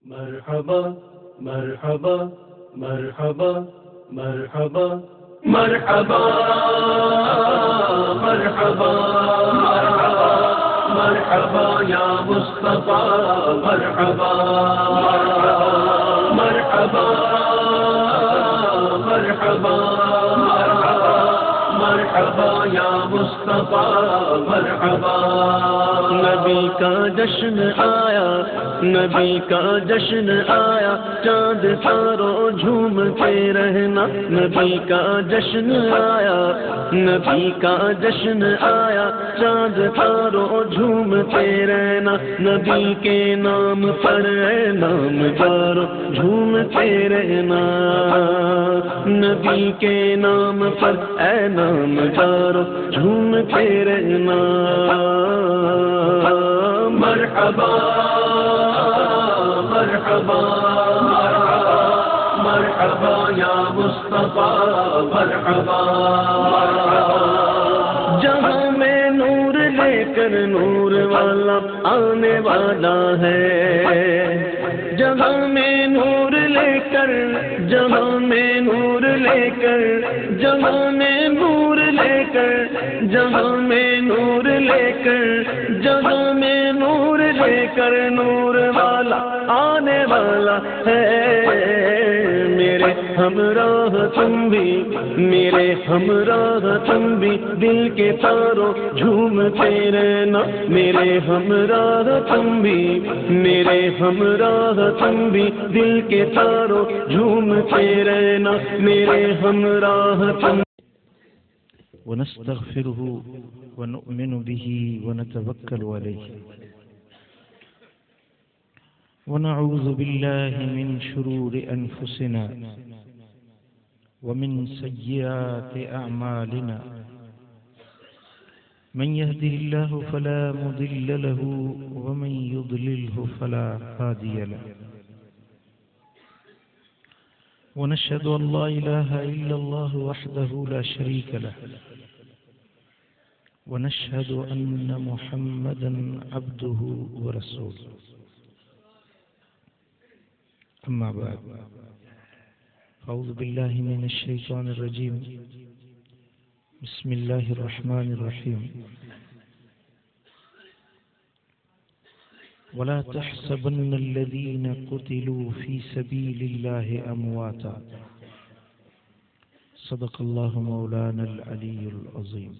मरहबा मरहबा मरहबा मरहबा मरहबा मरहबा मरहबा या मुस्तफा मरहबा मरहबा मरहबा मरहबा या मुस्तफा मरहबा। नबी का जश्न आया, नबी का जश्न आया, चांद तारों झूम के रहना। नबी का जश्न आया, नबी का जश्न आया, चांद तारों झूम के रहना। नबी के नाम पर नामदारों झूम के रहना। नबी के नाम पर नामदारों झूम के रहना। मरहबा मरहबा मरहबा या मुस्तफा मरहबा। जहां में नूर लेकर नूर वाला आने वाला है। जहां में नूर लेकर, जहां में नूर लेकर, जहां में नूर लेकर, जहां में नूर लेकर, जहां में नूर लेकर नूर वाला आने वाला है। मेरे हमराह तुम भी, मेरे हमराह तुम भी, दिल के तारों झूमते रहना। मेरे हमराह तुम भी, मेरे हमराह तुम भी, दिल के तारों झूमते रहना। मेरे हमराह तुम। वनस्तगफिरुहु वनुअमिनु बिही वनतवक्कलु अलैहि वनऊज़ु बिल्लाहि मिन शुरूरि अनफुसिना वमिन सय्यिआति अअमालिना। मन यहदिहिल्लाहु फला मुदिल्ल लहु वमन युद्लिल्हु फला हादिय लहु। वनशहदु अन ला इलाहा इल्लल्लाहु वहदहु ला शरीक लहु वनशहदु अन्न मुहम्मदन अब्दुहु व रसूलुहु। अम्मा बाद, अऊज़ु बिल्लाहि मिनश शैतानिर रजीम। बिस्मिल्लाहिर रहमानिर रहीम। वला तहसबन्नल्लज़ीना कुतिलू फी सबीलिल्लाहि अमवाता। सदक़ल्लाहु मौलानल अलीयुल अज़ीम।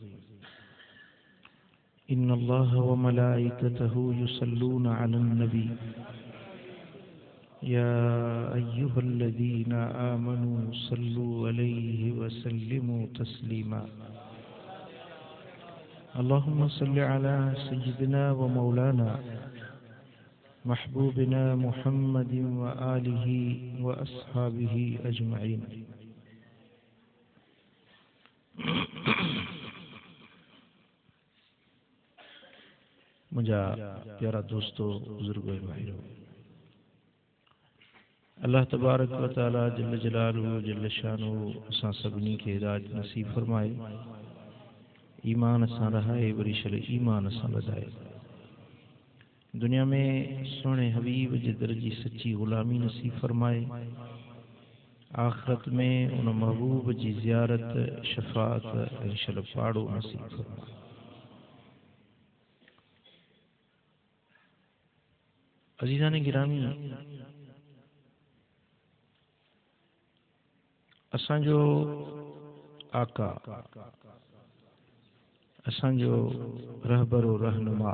इन्नल्लाह व मलाइकतहु युसल्लूना अलन नबी या अय्युहल्लज़ीना आमनू सल्लू अलैहि व सल्लिमू तस्लीमा। अल्लाहुम्मा सल्लि अला सय्यिदिना व मौलाना महबूबिना मुहम्मदिन व आलिहि व अस्हाबिहि अजमईन। मुझा प्यारा दोस्तों, बुजुर्गों, भाइयों, अल्लाह तबारक व तआला जल्ल जलालुहु जल्ल शानुहु असां सभिनी खे हिदायत नसीब फरमाए। ईमान सां रहाए, वरी शल ईमान सां वधाए। दुनिया में सोने हबीब जे दर जी सच्ची गुलामी नसीब फरमाए। आखिरत में उन महबूब जी ज़ियारत, शफाअत ऐं शल पाड़ो नसीब फरमाए। अज़ीज़ान गिरामी, असांजो आका, असांजो रहबरो रहनुमा,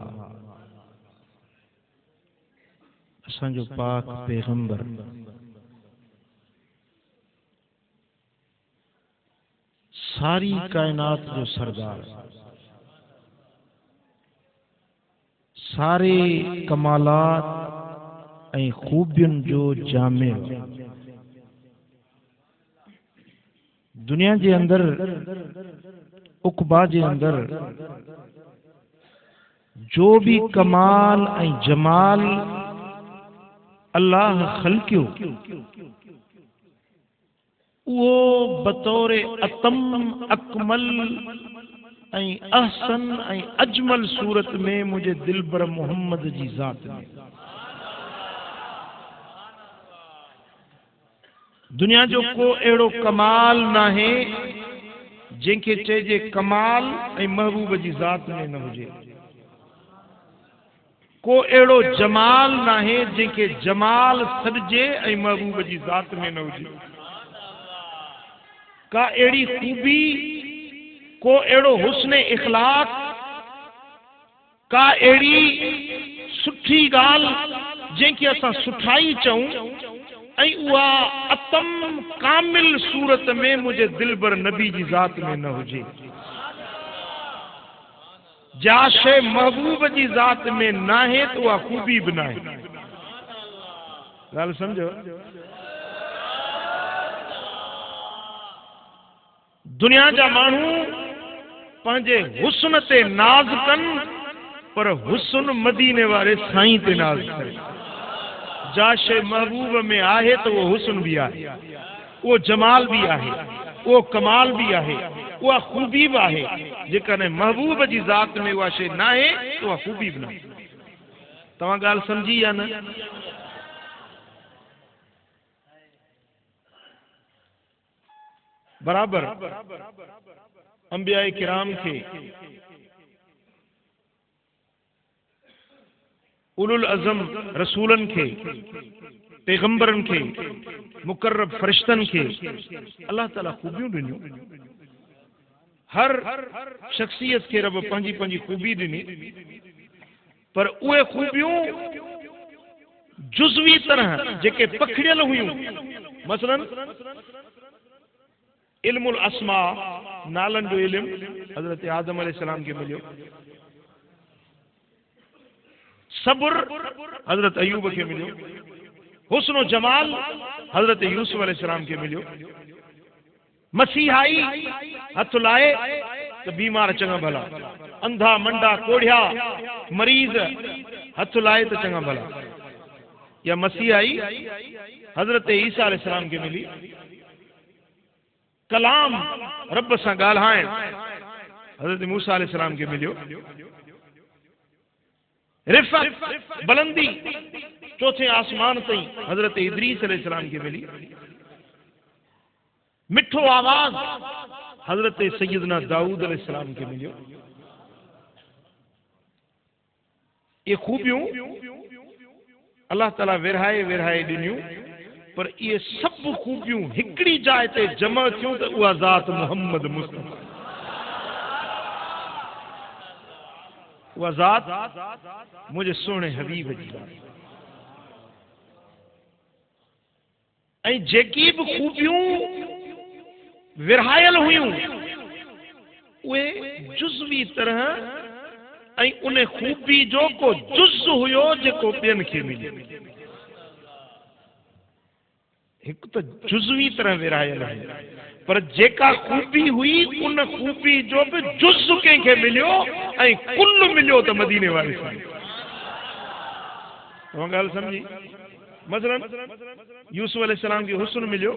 असांजो पाक पैगंबर सारी कायनात जो सरदार, सारे कमालात ऐं खूबियुनि जो जामे, दुनिया जे अंदर उक़बा जे अंदर जो भी कमाल ऐं जमाल अल्लाह ख़ल्क़ियो, वो बतौर अतम अकमल ऐं अहसन ऐं अजमल सूरत में मुझे दिलबर मोहम्मद जी ज़ात में दुनिया जो को अहिड़ो कमाल नाहे जंहिंखे चइजे कमाल ऐं महबूब जी ज़ात में न हुजे। को अहिड़ो जमाल नाहे जंहिंखे जमाल सॾिजे ऐं महबूब जी ज़ात में न हुजे। का अहिड़ी खूबी, को अहिड़ो हुस्न इख़लाक़, का अहिड़ी सुठी ॻाल्हि जंहिंखे असां सुठाई चऊं ऐं उहा अतम कामिल सूरत में मुंहिंजे दिलबर नबी जी ज़ात में न हुजे। जा शइ महबूब जी ज़ात में नाहे त उहा खूबी बि नाहे। ॻाल्हि सम्झो। दुनिया जा माण्हू पंहिंजे हुस्न ते नाज़ कनि, पर हुस्न मदीने वारे साईं ते नाज़ करे। जा शइ महबूब में आहे त उहो हुस्न भी आहे, उहो जमाल भी आहे, उहो कमाल भी आहे, उहा खूबी भी आहे। जेकॾहिं महबूब जी ज़ात में उहा शइ नाहे त उहा खूबी भी नाहे। तव्हां ॻाल्हि सम्झी या न? बराबर अंबिया किराम खे, उलुल अज़म रसूलन खे, पैगंबरन खे, मुकर्रब फरिश्तन खे अल्लाह ताला खूबियूं ॾिनियूं। हर शख्सियत खे रब पंहिंजी पंहिंजी खूबी ॾिनी, पर उहे खूबियूं जुज़वी तरह जेके पखड़ियल हुयूं, मसलन इल्मुल अस्मा, नालन जो इल्म हज़रत आदम अलैहिस्सलाम खे मिलियो। सब्र हज़रत अयूब खे मिलियो। हुस्न जमाल हज़रत यूसुफ अलैहिस्सलाम खे मिलियो। मसीहाई हथ लाए तो बीमार चंगा भला, अंधा मंडा कोढ़िया मरीज हथ लाए तो चंगा भला। या मसीहाई हज़रत ईसा अलैहिस्सलाम खे मिली। कलाम रब सां ॻाल्हाइण हज़रत मूसा अलैहिस्सलाम खे मिलियो। रिफ़त बुलंदी चौथे आसमान ताईं हज़रत इदरीस अलैहिस्सलाम खे मिली। मिठो आवाज़ हज़रत सैयदना दाऊद अलैहिस्सलाम खे मिलियो। ये खूबियूं अल्लाह ताला विरहाए विरहाए ॾिनियूं, पर ये सब खूबियूं हिकड़ी जाइ ते जमा थियूं त उहा ज़ात मोहम्मद मुस्तफ़ा। उहा ज़ात मुझे सोने हबीब जी ज़ात। ऐं जेकी भी खूबियूं विरहायल हुयूं उहे जुज़वी तरह, ऐं उन खूबी जो को जुज़ हुयो जेको ॿियनि खे मिलियो। हिकु त जुज़वी तरह विरहायल है, पर जेका खूबी हुई उन खूबी जो भी जुज़ कंहिंखे मिलियो ऐं कुल मिलियो त मदीने वारे साईं। तव्हां ॻाल्हि सम्झी? मसलन यूसुफ अलैहिस्सलाम खे हुस्न मिलियो,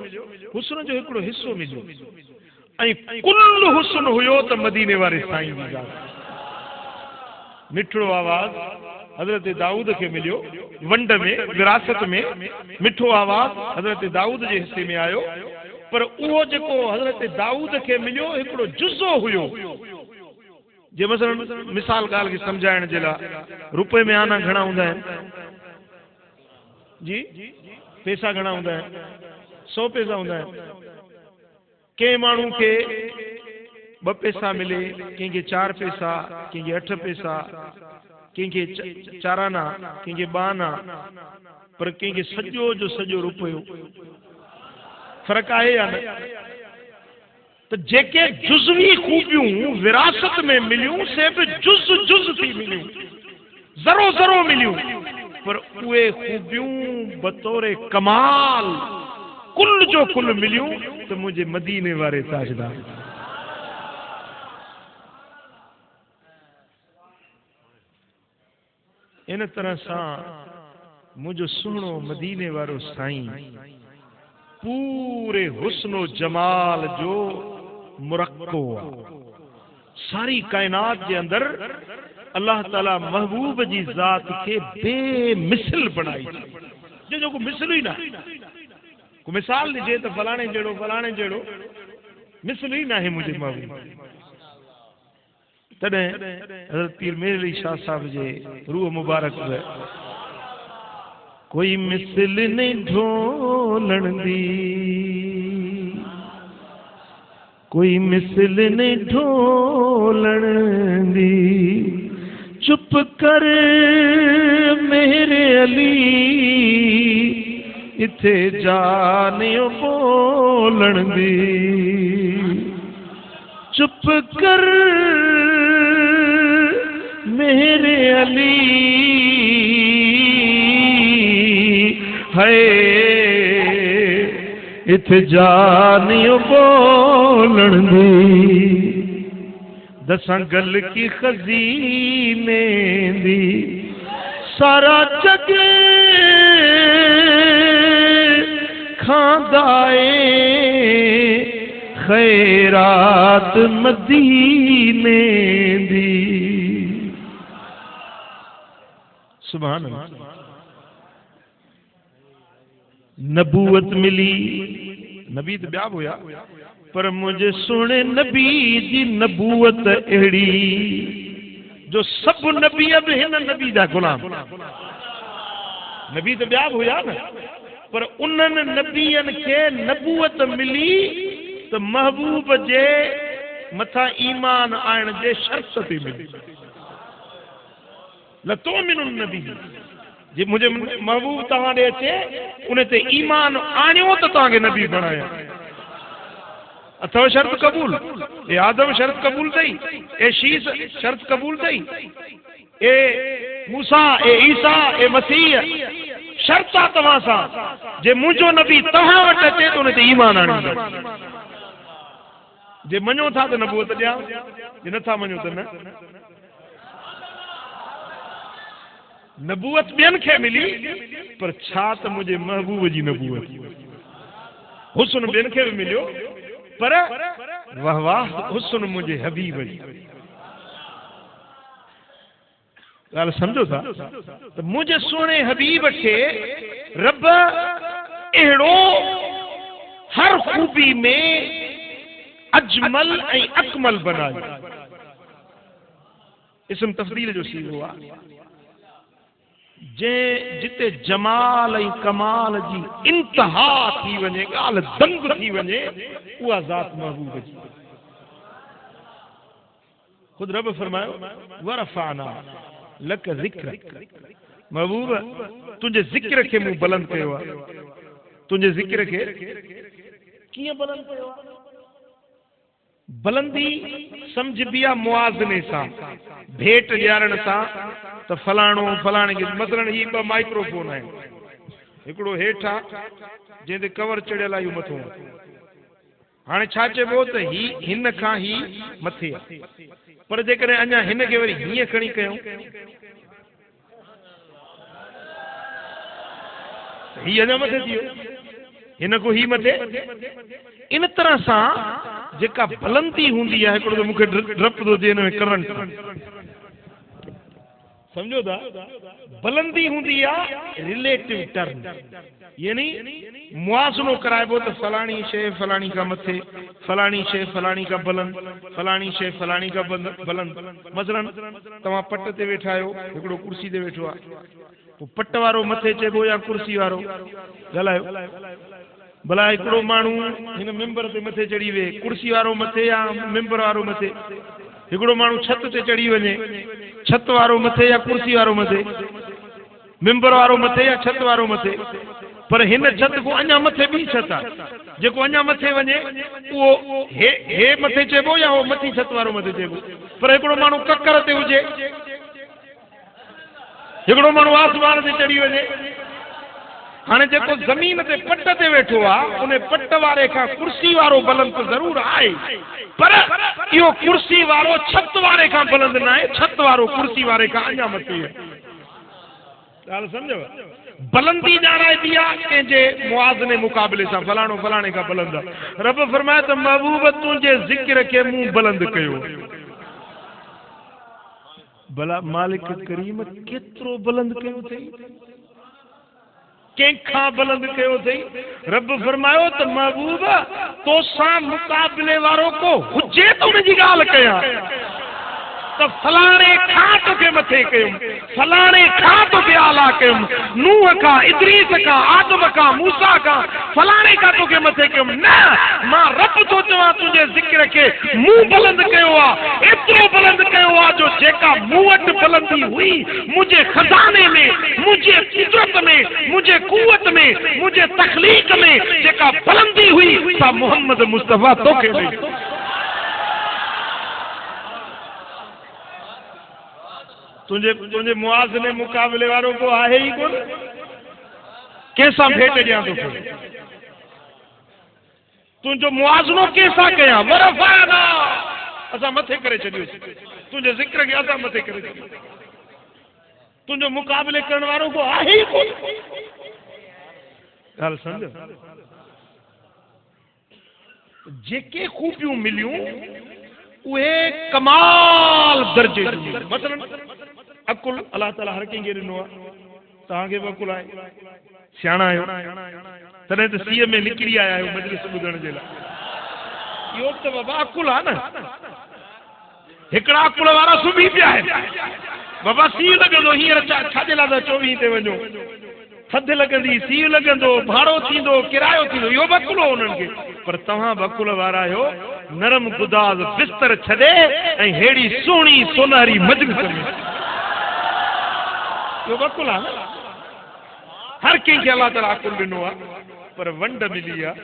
हुस्न जो हिकिड़ो हिस्सो मिलियो, ऐं कुल हुस्न हुयो त मदीने वारे साईं जी ज़ात। मिठड़ो आवाज़ हज़रत दाऊद खे मिलियो, वंड में विरासत में मिठो आवाज़ हज़रत दाऊद जे हिस्से में आयो, पर उहो जेको हज़रत दाऊद खे मिलियो हिकिड़ो जुज़ो हुयो। जे मसलन मिसाल ॻाल्हि खे सम्झाइण जे लाइ, रुपए में आना घणा हूंदा आहिनि जी? पैसा घणा हूंदा आहिनि? 100 पैसा हूंदा आहिनि। कंहिं माण्हू खे 2 पैसा मिले, कंहिंखे 4 पैसा, कंहिंखे 8 पैसा, कंहिंखे 4 आना, कंहिंखे 2 आना, पर कंहिंखे सॼो जो सॼो रुपयो। फ़र्क़ु आहे या न? तो जेके जुज़वी खूबियूं विरासत में मिलियूं से भी जुज़ जुज़ थी मिलियूं, ज़रो ज़रो मिलियूं, पर उहे खूबियूं बतौर कमाल कुल जो कुल मिलियूं तो मुझे मदीने वारे ताजदार। इन तरह सां मुझो सुहिणो मदीने वारो साईं पूरे हुस्नो जमाल जो मुरक्को आहे। सारी कायनात के अंदर अल्लाह ताला महबूब जी ज़ात के बेमिसल बनाई, जो को मिसल ही ना। को मिसाल ॾिजे त फलाणे जहिड़ो मिसल ई नाहे मुंहिंजे महबूब। तॾहिं हज़रत पीर मेर अली शाह साहब जे रूह मुबारक में कोई मिसल नहीं ढोलण दी, कोई मिसल नहीं ढोलण दी, चुप कर मेरे अली इथे जानियो बोलण दी, चुप कर मेरे अली है इथे जानियो बोलण दी, दसां गल की खजीने दी सारा जग खांदाए खैरात मदीने दी। सुभान अल्लाह। नबूवत मिली, नबी तो ब्याह होया, पर मुझे सुने नबी जी नबूवत अड़ी जो सब नबी अब है ना नबी दा गुलाम। नबी तो ब्याह होया ना, पर उन्हनि नबीअनि खे नबूवत मिली तो महबूब जे मथा ईमान आण जे शर्त ते मिली। लतो मिन नबी जे मुझे महबूब तव्हां ॾे अचे उन ते ईमान आणियो त तव्हांखे नबी बणाया। अथव शर्त कबूल? ए आदम शर्त कबूल थई, ए शीस शर्त कबूल थई, ए मूसा, ए ईसा, ए मसीह शर्त आहे तव्हां सां जे मुंहिंजो नबी तव्हां वटि अचे त उन ते ईमान आणींदो। जे मञो था त नबूवत ॾियां, जे नथा मञो त न। नबूवत ॿियनि खे मिली, पर छा त मुंहिंजे महबूब जी नबूवत। हुस्न ॿियनि खे बि मिलियो, पर वाह वाह हुस्न मुंहिंजे हबीब जी। ॻाल्हि सम्झो था त मुंहिंजे सुहिणे हबीब खे रब अहिड़ो हर खूबी में अजमल ऐं अकमल बनायो। इसम तफ़दील जो सीगो आहे जे जिते जमाल ऐं कमाल जी इंतहा थी वञे, ॻाल्हि दंग थी वञे, उहा ज़ात महबूब जी। खुद रब फरमायो वरफ़ाना लक ज़िक्र, महबूब तुंहिंजे ज़िक्र खे मूं बुलंद कयो आहे। तुंहिंजे ज़िक्र खे कीअं बुलंद कयो आहे? बुलंदी सम्झबी आहे मुआज़ने सां, भेट ॾियारण सां त फलाणो फलाणे खे। मसलन ही ॿ माइक्रोफोन आहिनि, हिकिड़ो हेठि आहे जंहिं ते कवर चढ़ियल आहे, इहो मथो आहे। हाणे छा चइबो त ही हिन खां ही मथे आहे, पर जेकॾहिं अञा हिन खे वरी हीअं खणी कयूं, ही अञा मथे थी वियो, हिन को ही मथे। इन तरह सां जेका बुलंदी हूंदी आहे, हिकिड़ो त मूंखे डपु थो थिए हिन में करंट, समझो था? बुलंदी हूंदी आहे रिलेटिव टर्म, यानी मुआज़नो कराइबो त फलाणी शइ फलाणी का मथे, फलाणी शइ फलाणी का बुलंद, फलाणी शइ फलाणी का बुलंद। मसलन तव्हां पट ते वेठा आहियो, हिकिड़ो कुर्सी ते वेठो आहे, पोइ पट वारो मथे चइबो या कुर्सी वारो? ॻाल्हायो भला। हिकिड़ो माण्हू हिन मेंबर ते मथे चढ़ी वे, कुर्सी वारो मथे या मेंबर वारो मथे? हिकिड़ो माण्हू छत ते चढ़ी वञे, छत वारो मथे या कुर्सी वारो मथे? मेंबर वारो मथे या छत वारो मथे? पर हिन छत को अञा मथे ॿी छत आहे, जेको अञा मथे वञे उहो हे मथे चइबो या उहो मथी छत वारो मथे चइबो? पर हिकिड़ो माण्हू ककर ते हुजे, हिकिड़ो माण्हू आसमान ते चढ़ी वञे। हाणे जेको ज़मीन ते पट ते वेठो आहे, उन पट वारे खां कुर्सी वारो बुलंद ज़रूर आहे, पर इहो कुर्सी वारो छत वारे खां बुलंद न आहे, छत वारो कुर्सी वारे खां अञा मथे आहे। ॻाल्हि सम्झो? बुलंदी ॼाणाइबी आहे कंहिंजे मुआज़ने मुक़ाबले सां, फलाणो फलाणे खां बुलंद आहे। रब फरमाए त महबूब तुंहिंजे ज़िक्र खे मूं बुलंद कयो। भला मालिक करीम केतिरो बुलंद कयो अथई? कंहिंखां बुलंद कयो अथई। रब फरमायो त महबूब तोसां मुक़ाबले वारो को हुजे त उन जी ॻाल्हि कयां तो फलाणे खां तोखे मथे कयुमि, फलाणे खां तोखे आला कयुमि, नूह खां, इदरीस खां, आदम खां, मूसा खां, फलाणे खां तोखे मथे कयुमि। न, मां रब थो चवां तुंहिंजे ज़िक्र खे मूं बुलंद कयो आहे, एतिरो बुलंद कयो आहे जो जेका मूं वटि बुलंदी हुई मुंहिंजे खज़ाने में, मुंहिंजे कुदरत में, मुंहिंजे कुवत में, मुंहिंजे तख़लीक़ में जेका बुलंदी हुई सा मोहम्मद मुस्तफ़ा तोखे ॾई। तुझे मुआज़ने मुकाबले वारों को आहे ही कोन। कैसा भेट ॾियां तोखे, तुझो मुआज़नो कैसा कयां। वरफ़ाना असां मथे करे छॾियो, तुझे ज़िक्र खे असां मथे करे छॾियो। तुझो मुकाबले करण वारो को आहे ही कोन। ॻाल्हि सम्झो। जेके खूबियूं मिलियूं उहे कमाल दर्जे जी। मसलन अकुल अल्लाह ताला हर कंहिंखे ॾिनो आहे। तव्हांखे बि अकुल आहे, सियाणा आहियो, तॾहिं त सीअ में निकिरी आया आहियो मजलिस ॿुधण जे लाइ। इहो त बाबा अकुल आहे न। हिकिड़ा अकुल वारा सुम्ही पिया आहिनि। बाबा सीउ लॻंदो हींअर छाजे लाइ था 24 ते वञो, थधि लॻंदी, सीउ लॻंदो, भाड़ो थींदो, किरायो थींदो, इहो बि अकुल हो उन्हनि खे। पर तव्हां बि अकुल वारा आहियो। नरम गुदाज़ बिस्तर छॾे ऐं हेड़ी सुहिणी सोनारी मजलिस में, इहो बि अकुल आहे न। हर कंहिंखे अल्लाह ताला अकुल ॾिनो आहे, पर वंड मिली आहे,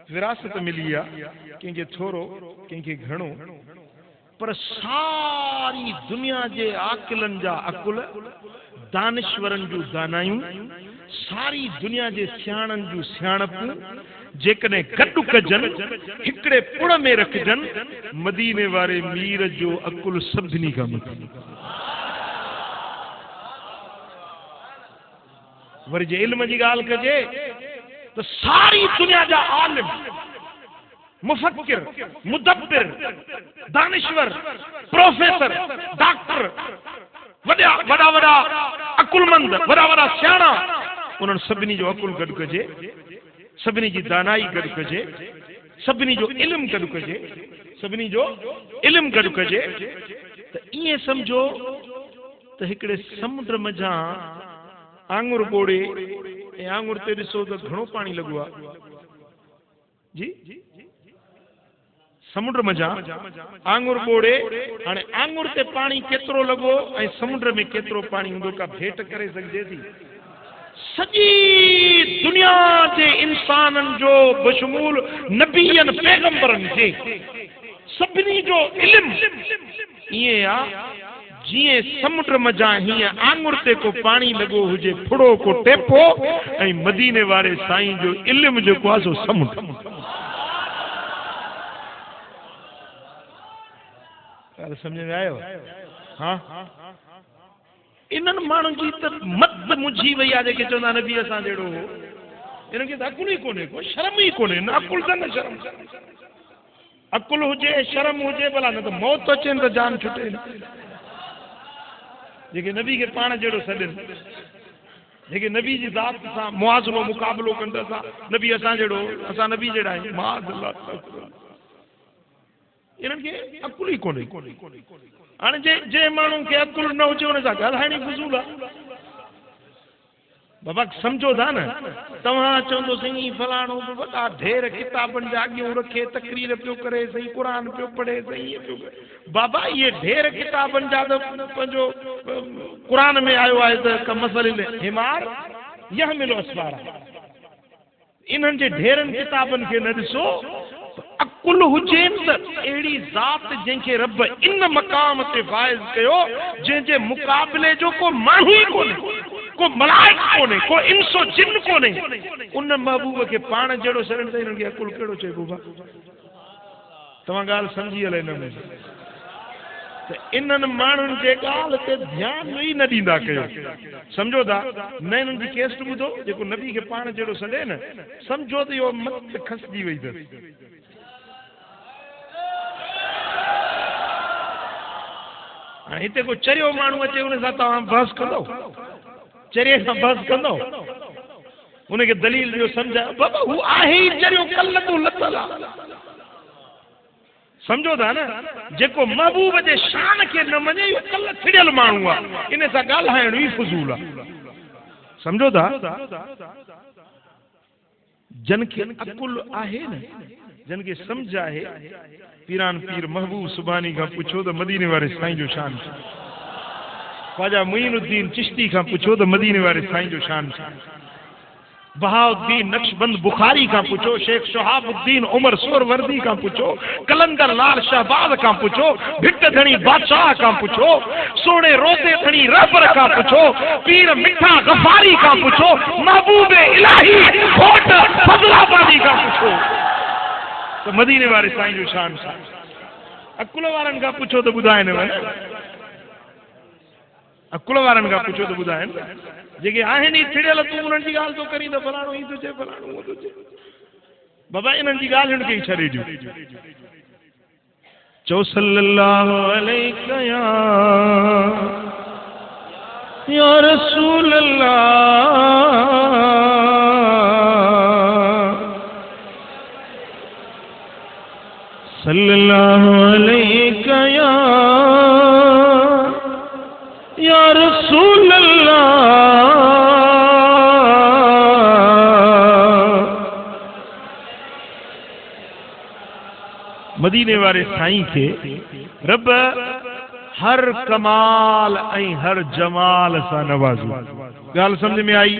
विरासत मिली आहे, कंहिंखे थोरो, कंहिंखे घणो। पर सारी दुनिया जे आकिलनि जा अकुल, दानिश्वरनि जूं दानायूं, सारी दुनिया जे सियाणनि जूं सियाणपूं जेकॾहिं गॾु कजनि, हिकिड़े पुण में रखजनि, मदीने वारे मीर जो अकुल सभिनी खां मथे। वरी जे इल्म जी ॻाल्हि कजे त सारी दुनिया जा आलिम, मुफक्किर, मुदब्बिर, दानिश्वर, प्रोफेसर, डॉक्टर, वॾा वॾा अकुलमंद, वॾा वॾा सियाणा, उन्हनि सभिनी जो अकुल गॾु कजे, सभिनी जी दानाई गॾु कजे, सभिनी जो इल्म गॾु कजे, सभिनी जो इल्म गॾु कजे, त ईअं सम्झो त हिकिड़े समुंड मझां आंगुर ॿोड़े ऐं आंगुर ते ॾिसो त घणो पाणी लॻो आहे जी। समुंड मझां आंगुर ॿोड़े, हाणे आंगुर ते पाणी केतिरो लॻो ऐं समुंड में केतिरो पाणी हूंदो, का भेट करे सघिजे थी। सॼी दुनिया जे इंसाननि जो बशमूल नबीयनि पैगंबरनि जे सभिनी जो इल्म ईअं आहे जीअं समुंड मझां हीअं आंगुर ते को पाणी लॻो हुजे, फुड़ो को टेपो, ऐं मदीने वारे साईं जो इल्म जेको आहे सो समुंड। समझ में आयो? हाँ, इन्हनि माण्हुनि जी त मत मुझी वई आहे जेके चवंदा नबी असां जहिड़ो हो। इन्हनि खे त अकुल ई कोन्हे, को शर्म ई कोन्हे। न अकुल त न शर्म। अकुल हुजे, शर्म हुजे, भला न त मौत अचेनि त जान छुटे। जेके नबी खे पाण जहिड़ो सॾनि, जेके नबी जी ज़ात सां मुआज़नो मुक़ाबिलो कनि था, असां नबी असां जहिड़ो, असां नबी जहिड़ा आहियूं, माज़अल्लाह। इन्हनि खे अकुल ई कोन्हे। हाणे जे माण्हू खे अकुल न हुजे हुन सां ॻाल्हाइण ई फज़ूल आहे। बाबा सम्झो था न, तव्हां चवंदो साईं फलाणो वॾा ढेर किताबनि जा अॻियूं रखे, तकरीर पियो करे, साईं क़ुरान पियो पढ़े, साईं इहे पियो करे। बाबा इहे ढेर किताबनि जा त पंहिंजो क़ुरान में आयो आहे त कमसल हिमार यहमिलु अस्फारा। इन्हनि जे ढेरनि किताबनि खे न ॾिसो। अकुल हुजेनि त अहिड़ी ज़ात जंहिंखे रब इन मक़ाम ते फाइज़ कयो जंहिंजे मुक़ाबले जो को माण्हू ई कोन्हे, को मलाइक कोन्हे, को इंसो जिन कोन्हे, उन महबूब खे पाण जहिड़ो सॾनि त इन्हनि खे अकुल कहिड़ो चइबो बा? तव्हां ॻाल्हि सम्झी हले न मुंहिंजी। त इन्हनि माण्हुनि जे ॻाल्हि ते ध्यानु ई न ॾींदा कयो। सम्झो था न, इन्हनि जी केस्ट ॿुधो, जेको नबी खे पाण जहिड़ो सॾे न, सम्झो त इहो मत खसिजी वई अथसि। हिते को चरियो माण्हू अचे, उन सां तव्हां बहस कंदो? चरिये सां बहस कंदो? उनके दलील जो समझा बाबा वो आहे ही जरियो कल्ल तू लतला समझो था ना जेको महबूब जे शान के न मने यो कल्ल थिड़ियल माण्हू आहे इन सां ॻाल्हाइण ई फज़ूल आहे समझो था जन के अकुल आहे न जन के समझ आहे पीरान पीर महबूब सुबानी का पुछो तो मदीने वाले साईं जो शान ख्वाजा मुईनुद्दीन चिश्ती का पुछो तो मदीने वाले साईं जो शान बहाउद्दीन नक्शबंद बुखारी का पूछो शेख शहाबुद्दीन उमर सोरवर्दी का पूछो कलंदर लाल शहबाज का पूछो भिट धनी बादशाह का पूछो सोने रोते धनी रहबर का पूछो पीर मिठा गफारी का पूछो महबूब इलाही खोट फजलाबादी का पूछो तो मदीने वाले साईं जो शान अकुल वारन का पूछो तो ॿुधाइनि अकुल वारन का पूछो तो ॿुधाइनि जेके आहिनि ई थिड़ियल तूं उन्हनि जी ॻाल्हि थो करीं त फलाणो ई थो चए फलाणो उहो थो चए बाबा इन्हनि जी ॻाल्हियुनि खे ई छॾे ॾियो चओ सल्लल्लाहु अलैहि या रसूल अल्लाह सल्लल्लाहु अलैहि या रसूल मदीने वाले साईं के रब हर कमाल ऐं हर जमाल सां नवाज़ो ॻाल्हि समझ में आई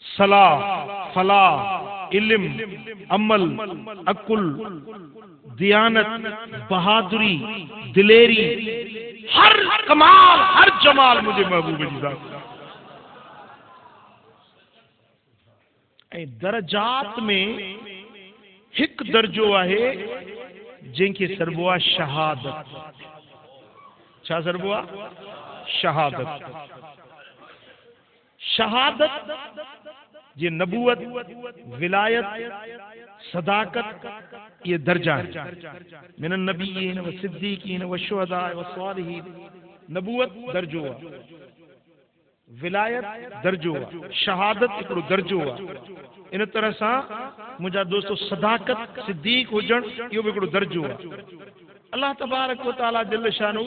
सलाह फलाह इल्म अमल अकुल दियानत बहादुरी दिलेरी हर कमाल हर जमाल मुझे महबूब जी ज़ात दरजात में हिक दर्जो आहे जिनके सरबो आहे शहादत छा सरबो आहे शहादत शहादत ये नबूवत विलायत सदाकत ये दर्जा है मिनन नबीयीन व सिद्दीकीन व शुहदा व सालिहीन नबूवत दर्जो आहे विलायत दर्जो आहे शहादत हिकिड़ो दर्जो आहे इन तरह सां मुंहिंजा दोस्तो सदाकत सिद्दीक हुजण इहो बि हिकिड़ो दर्जो आहे अल्लाह तबारक व तआला जल शानहू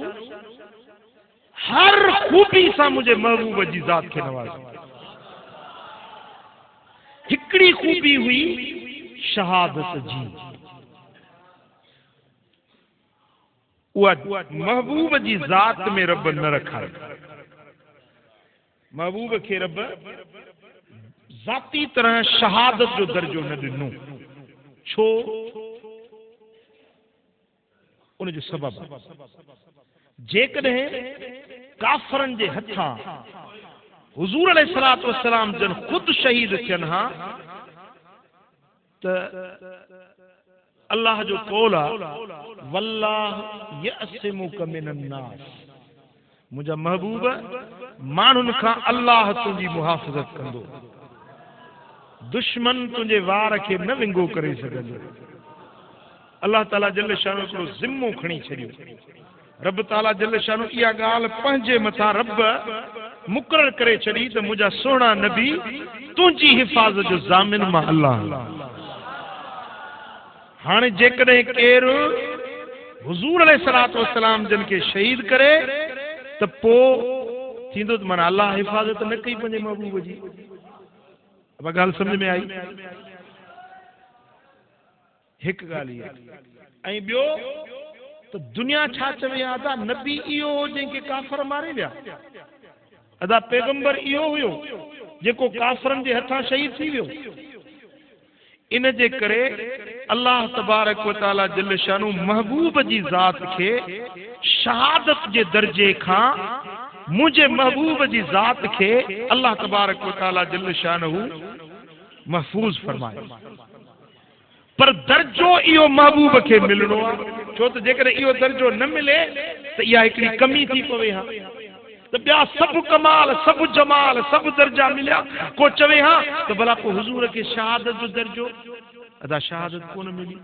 हर खूबी सां मुंहिंजे महबूब जी ज़ात खे नवाज़ो हिकिड़ी खूबी हुई शहादत जी उहा महबूब जी ज़ात में रब न रखाए महबूब के रब ज़ाती तरह शहादत जो दर्जो न ॾिनो छो उन जो सबब जेकॾहिं काफ़रनि जे हथां हुज़ूर अलैहिस्सलातु वस्सलाम जन खुद शहीद थियनि हा त अल्लाह जो कौल आहे वल्लाह यअसिमुक मिनन नास मुंहिंजा महबूब माण्हुनि खां अल्लाह तुंहिंजी मुहाफ़िज़त कंदो दुश्मन तुंहिंजे वार खे न विंगो करे सघंदो अल्लाह ताला जल शानो हिकिड़ो ज़िम्मो खणी छॾियो रब ताला जल शानो इहा ॻाल्हि पंहिंजे मथां रब मुक़ररु करे छॾी त मुंहिंजा सुहिणा नबी तुंहिंजी हिफ़ाज़त जो ज़ामिन मां अल्लाह हाणे जेकॾहिं केरु हुज़ूर अलैहिस्सलातु वस्सलाम जन खे शहीद करे त पोइ थींदो त माना अल्लाह हिफ़ाज़त न कई पंहिंजे महबूब जी अब ॻाल्हि सम्झ में आई हिकु ॻाल्हि ऐं ॿियो त दुनिया छा चवे अदा नबी इहो हो जंहिंखे काफ़र मारे विया अदा पैगंबर इहो हुयो जेको काफ़रनि जे हथां शहीद थी वियो इन जे करे अल्लाह तबारक व तआला जल शानू महबूब जी ज़ात खे शहादत जे दर्जे खां मुंहिंजे महबूब जी ज़ात खे अल्लाह तबारक व तआला जल शानू महफूज़ फरमाए पर दर्जो इहो महबूब खे मिलणो आहे छो त जेकॾहिं इहो दर्जो न मिले त इहा हिकिड़ी कमी थी पवे हा त ॿिया सभु कमाल सभु जमाल सभु दर्जा मिलिया को चवे हा त भला पोइ हुज़ूर खे शहादत जो दर्जो अदा शहादत कोन मिली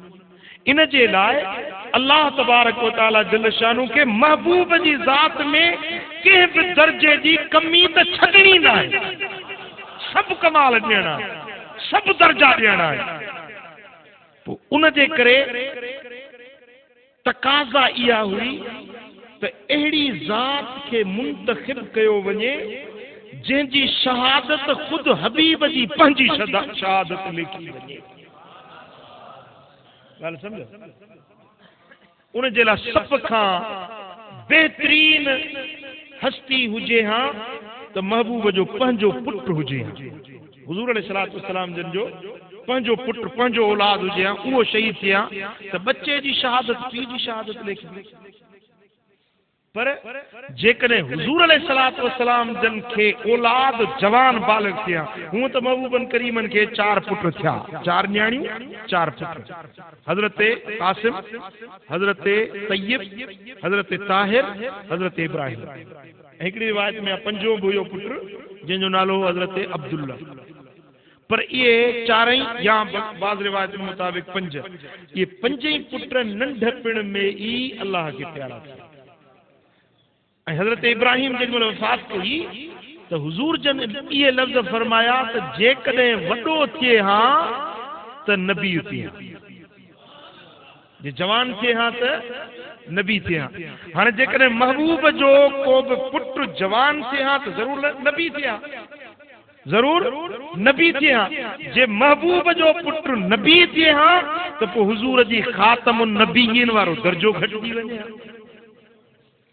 इन जे लाइ अल्लाह तबारक व तआला जल शानू के महबूब जी ज़ात में कंहिं बि दर्जे जी कमी त छॾणी न आहे। सभु कमाल ॾियणा, सभु दर्जा ॾियणा आहे। पोइ उन जे करे तकाज़ा इहा हुई त अहिड़ी ज़ात खे मुंतखिब कयो वञे जंहिंजी शहादत ख़ुदि हबीब जी पंहिंजी शहादत लिखी वञे। ॻाल्हि सम्झो? उन जे लाइ सभ खां बहितरीन हस्ती हुजे हा त महबूब जो पंहिंजो पुटु हुजे हा। हुज़ूर अलैहिस्सलातु वस्सलाम जन जो पंहिंजो पुटु पंहिंजो औलाद हुजे हा, उहो शहीद थिए हा त बच्चे जी शहादत पीउ जी शहादत लिखी। पर जेकॾहिं हुज़ूर अलैहिस्सलातु वस्सलाम जन खे औलाद जवान बालिग़ थिया, हूअं त महबूबन करीमन खे 4 पुट थिया, 4 न्याणियूं 4 पुट। हज़रत क़ासिम, हज़रत तय्यब, हज़रत ताहिर, हज़रत इब्राहिम। हिकिड़ी रिवायत में 5 बि हुयो पुट जंहिंजो नालो हो हज़रत अब्दुल्ला। पर इहे 4 या बाज़ रिवायत के मुताबिक 5, ये 5 पुट नंढपिण में ई अल्लाह के प्यारा थिया। हज़रत इब्राहिम जंहिं महिल वफ़ात कई तो हुज़ूर जन ये लफ़्ज़ फरमाया त जेकॾहिं वॾो थिए हा त नबी थिए हा, जे जवान थिए हा त नबी थिए हा। हाणे जेकॾहिं महबूब जो को बि पुट जवान थिए हा त ज़रूर नबी थिए हा, ज़रूर नबी थिए हा। जे महबूब जो पुट नबी थिए हा त पोइ हुज़ूर जी ख़ातमुन नबीयीन वारो दर्जो घटिजी वञे हा।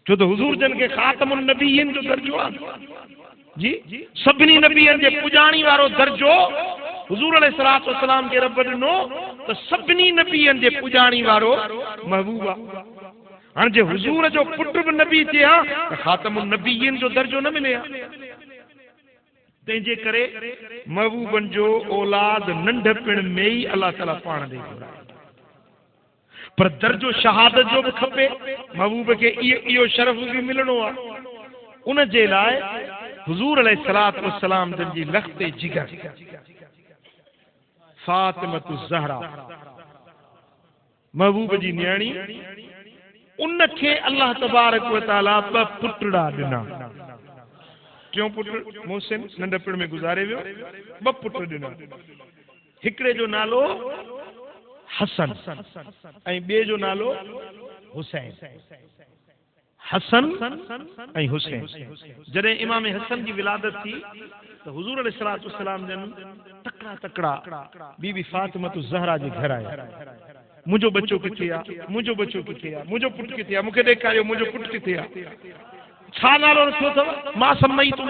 छो तो हुज़ूर जन के ख़ातमुन नबीयीन जो दर्जो आहे जी, सभिनी नबीयन जे पुजाणी वारो दर्जो हुज़ूर अलैहिस्सलातु वस्सलाम के रब ॾिनो त सभिनी नबीयन जे पुजाणी वारो महबूब आहे। हाणे जे हुज़ूर जो पुट बि नबी थिए हा त ख़ातमुन नबीयीन जो दर्जो न मिले हा। तंहिंजे करे महबूबन जो औलाद नंढपिण में ई अल्लाह ताला पाण ॾेई घुराए। पर दर्जो शहादत जो भी खपे, महबूब के इहो शरफ भी मिलणो आहे। उन जे लाइ हुज़ूर अलैहिस्सलातु वस्सलाम जन जी लख़्ते जिगर फातिमतु ज़हरा महबूब जी न्याणी, उन खे अल्लाह तबारक व तआला 2 पुटड़ा ॾिना। टियों पुट मोहसिन नंढपिण में गुज़ारे वियो, 2 पुट ॾिना। हिकिड़े जो नालो हसन ऐं ॿिए जो नालो हुसैन। हसन ऐं हुसैन। जॾहिं इमाम हसन जी विलादत थी तो हुज़ूर अलैहिस्सलातु वस्सलाम जन तकड़ा तकड़ा बीबी फातिमतु ज़हरा जे घर आया। मुंहिंजो बच्चो किथे आहे, मुंहिंजो बच्चो किथे आहे, मुंहिंजो पुट किथे आहे, मूंखे ॾेखारियो मुंहिंजो पुट किथे आहे। छा नालो रखियो अथव? मां सम्मई तूं।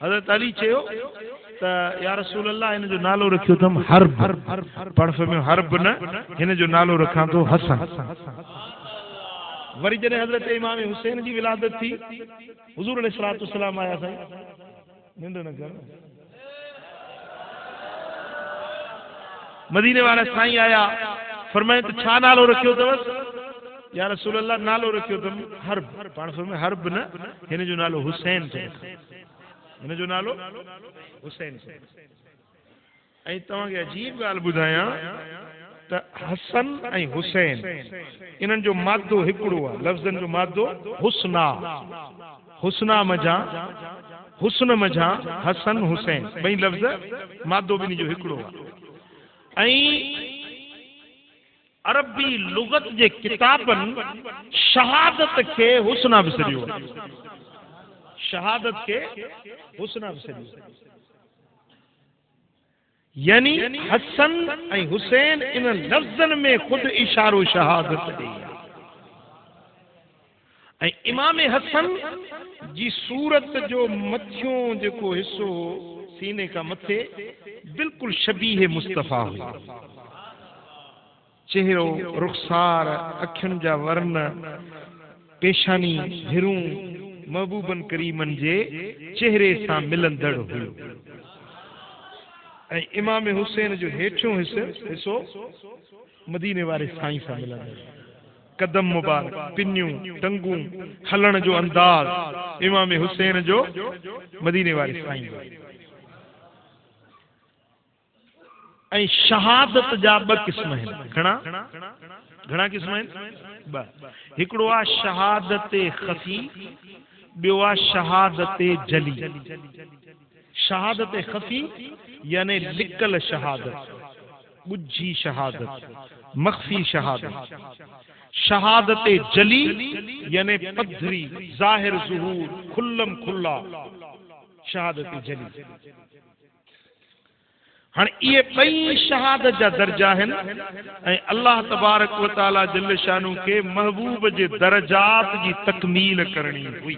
हज़रत अली चयो त या रसूल अल्लाह हिन जो नालो रखियो अथमि हर्ब। पाण में हर्ब न, हिन जो नालो रखां थो हसन। वरी जॾहिं हज़रत इमाम हुसैन जी विलादत थी, हुज़ूर अलैहिस्सलातु वस्सलाम आया। साईं निंड न कर, मदीने वाला साईं आया, फरमाए त छा नालो रखियो अथव? या रसूल अल्लाह नालो रखियो अथमि हर्ब। पाण में हर्ब न, हिन जो नालो हुसैन थो रखां, हिन जो नालो हुसैन। ऐं तव्हांखे अजीब ॻाल्हि ॿुधायां त हसन ऐं हुसैन इन्हनि जो मादो हिकिड़ो आहे। लफ़्ज़नि जो मादो हुस्ना, हुस्ना मझां, हुस्न मझां हसन हुसैन, 2 लफ़्ज़ मादो ॿिन्ही जो हिकिड़ो आहे। ऐं अरबी लुगत जे किताबनि शहादत के हुस्ना विसरियो आहे, शहादत के हुस्ना विसरियो। यानी हसन ऐं हुसैन इन लफ्ज़न में खुद इशारो शहादत ॾेई आहे। ऐं इमाम हसन जी सूरत जो मथियों जेको हिस्सो सीने का मथे बिल्कुल शबीह मुस्तफ़ा हुआ। चेहरो, रुखसार, अखियुनि जा वर्ण, पेशानी, हिरूं महबूबन करीमन जे चेहरे सां मिलंदड़ हुयो। ऐं इमाम हुसैन जो हेठियों हिस्सो मदीने वारे साईं सां मिलंदड़। कदम मुबारक, पिन्नियूं, टंगूं, हलण जो अंदाज़ इमाम हुसैन जो मदीने वारे साईं। ऐं शहादत जा ॿ क़िस्म आहिनि। घणा क़िस्म आहिनि? ॿ। हिकिड़ो आहे शहादत ख़फ़ी, ॿियो आहे शहादत जली। शहादत ख़फ़ी यानी लिकल शहादत, ॻुझी शहादत, मख़फ़ी शहादत। शहादत जली यानी पधरी, ज़ाहिर ज़ुहूर, खुल्लम खुल्ला शहादत जली। हाँ ये ॿई शहादत जा दर्जा आहिनि ऐं अल्लाह तबारक व तआला जल्ल शानु के महबूब जे दर्जात जी तकमील करणी हुई।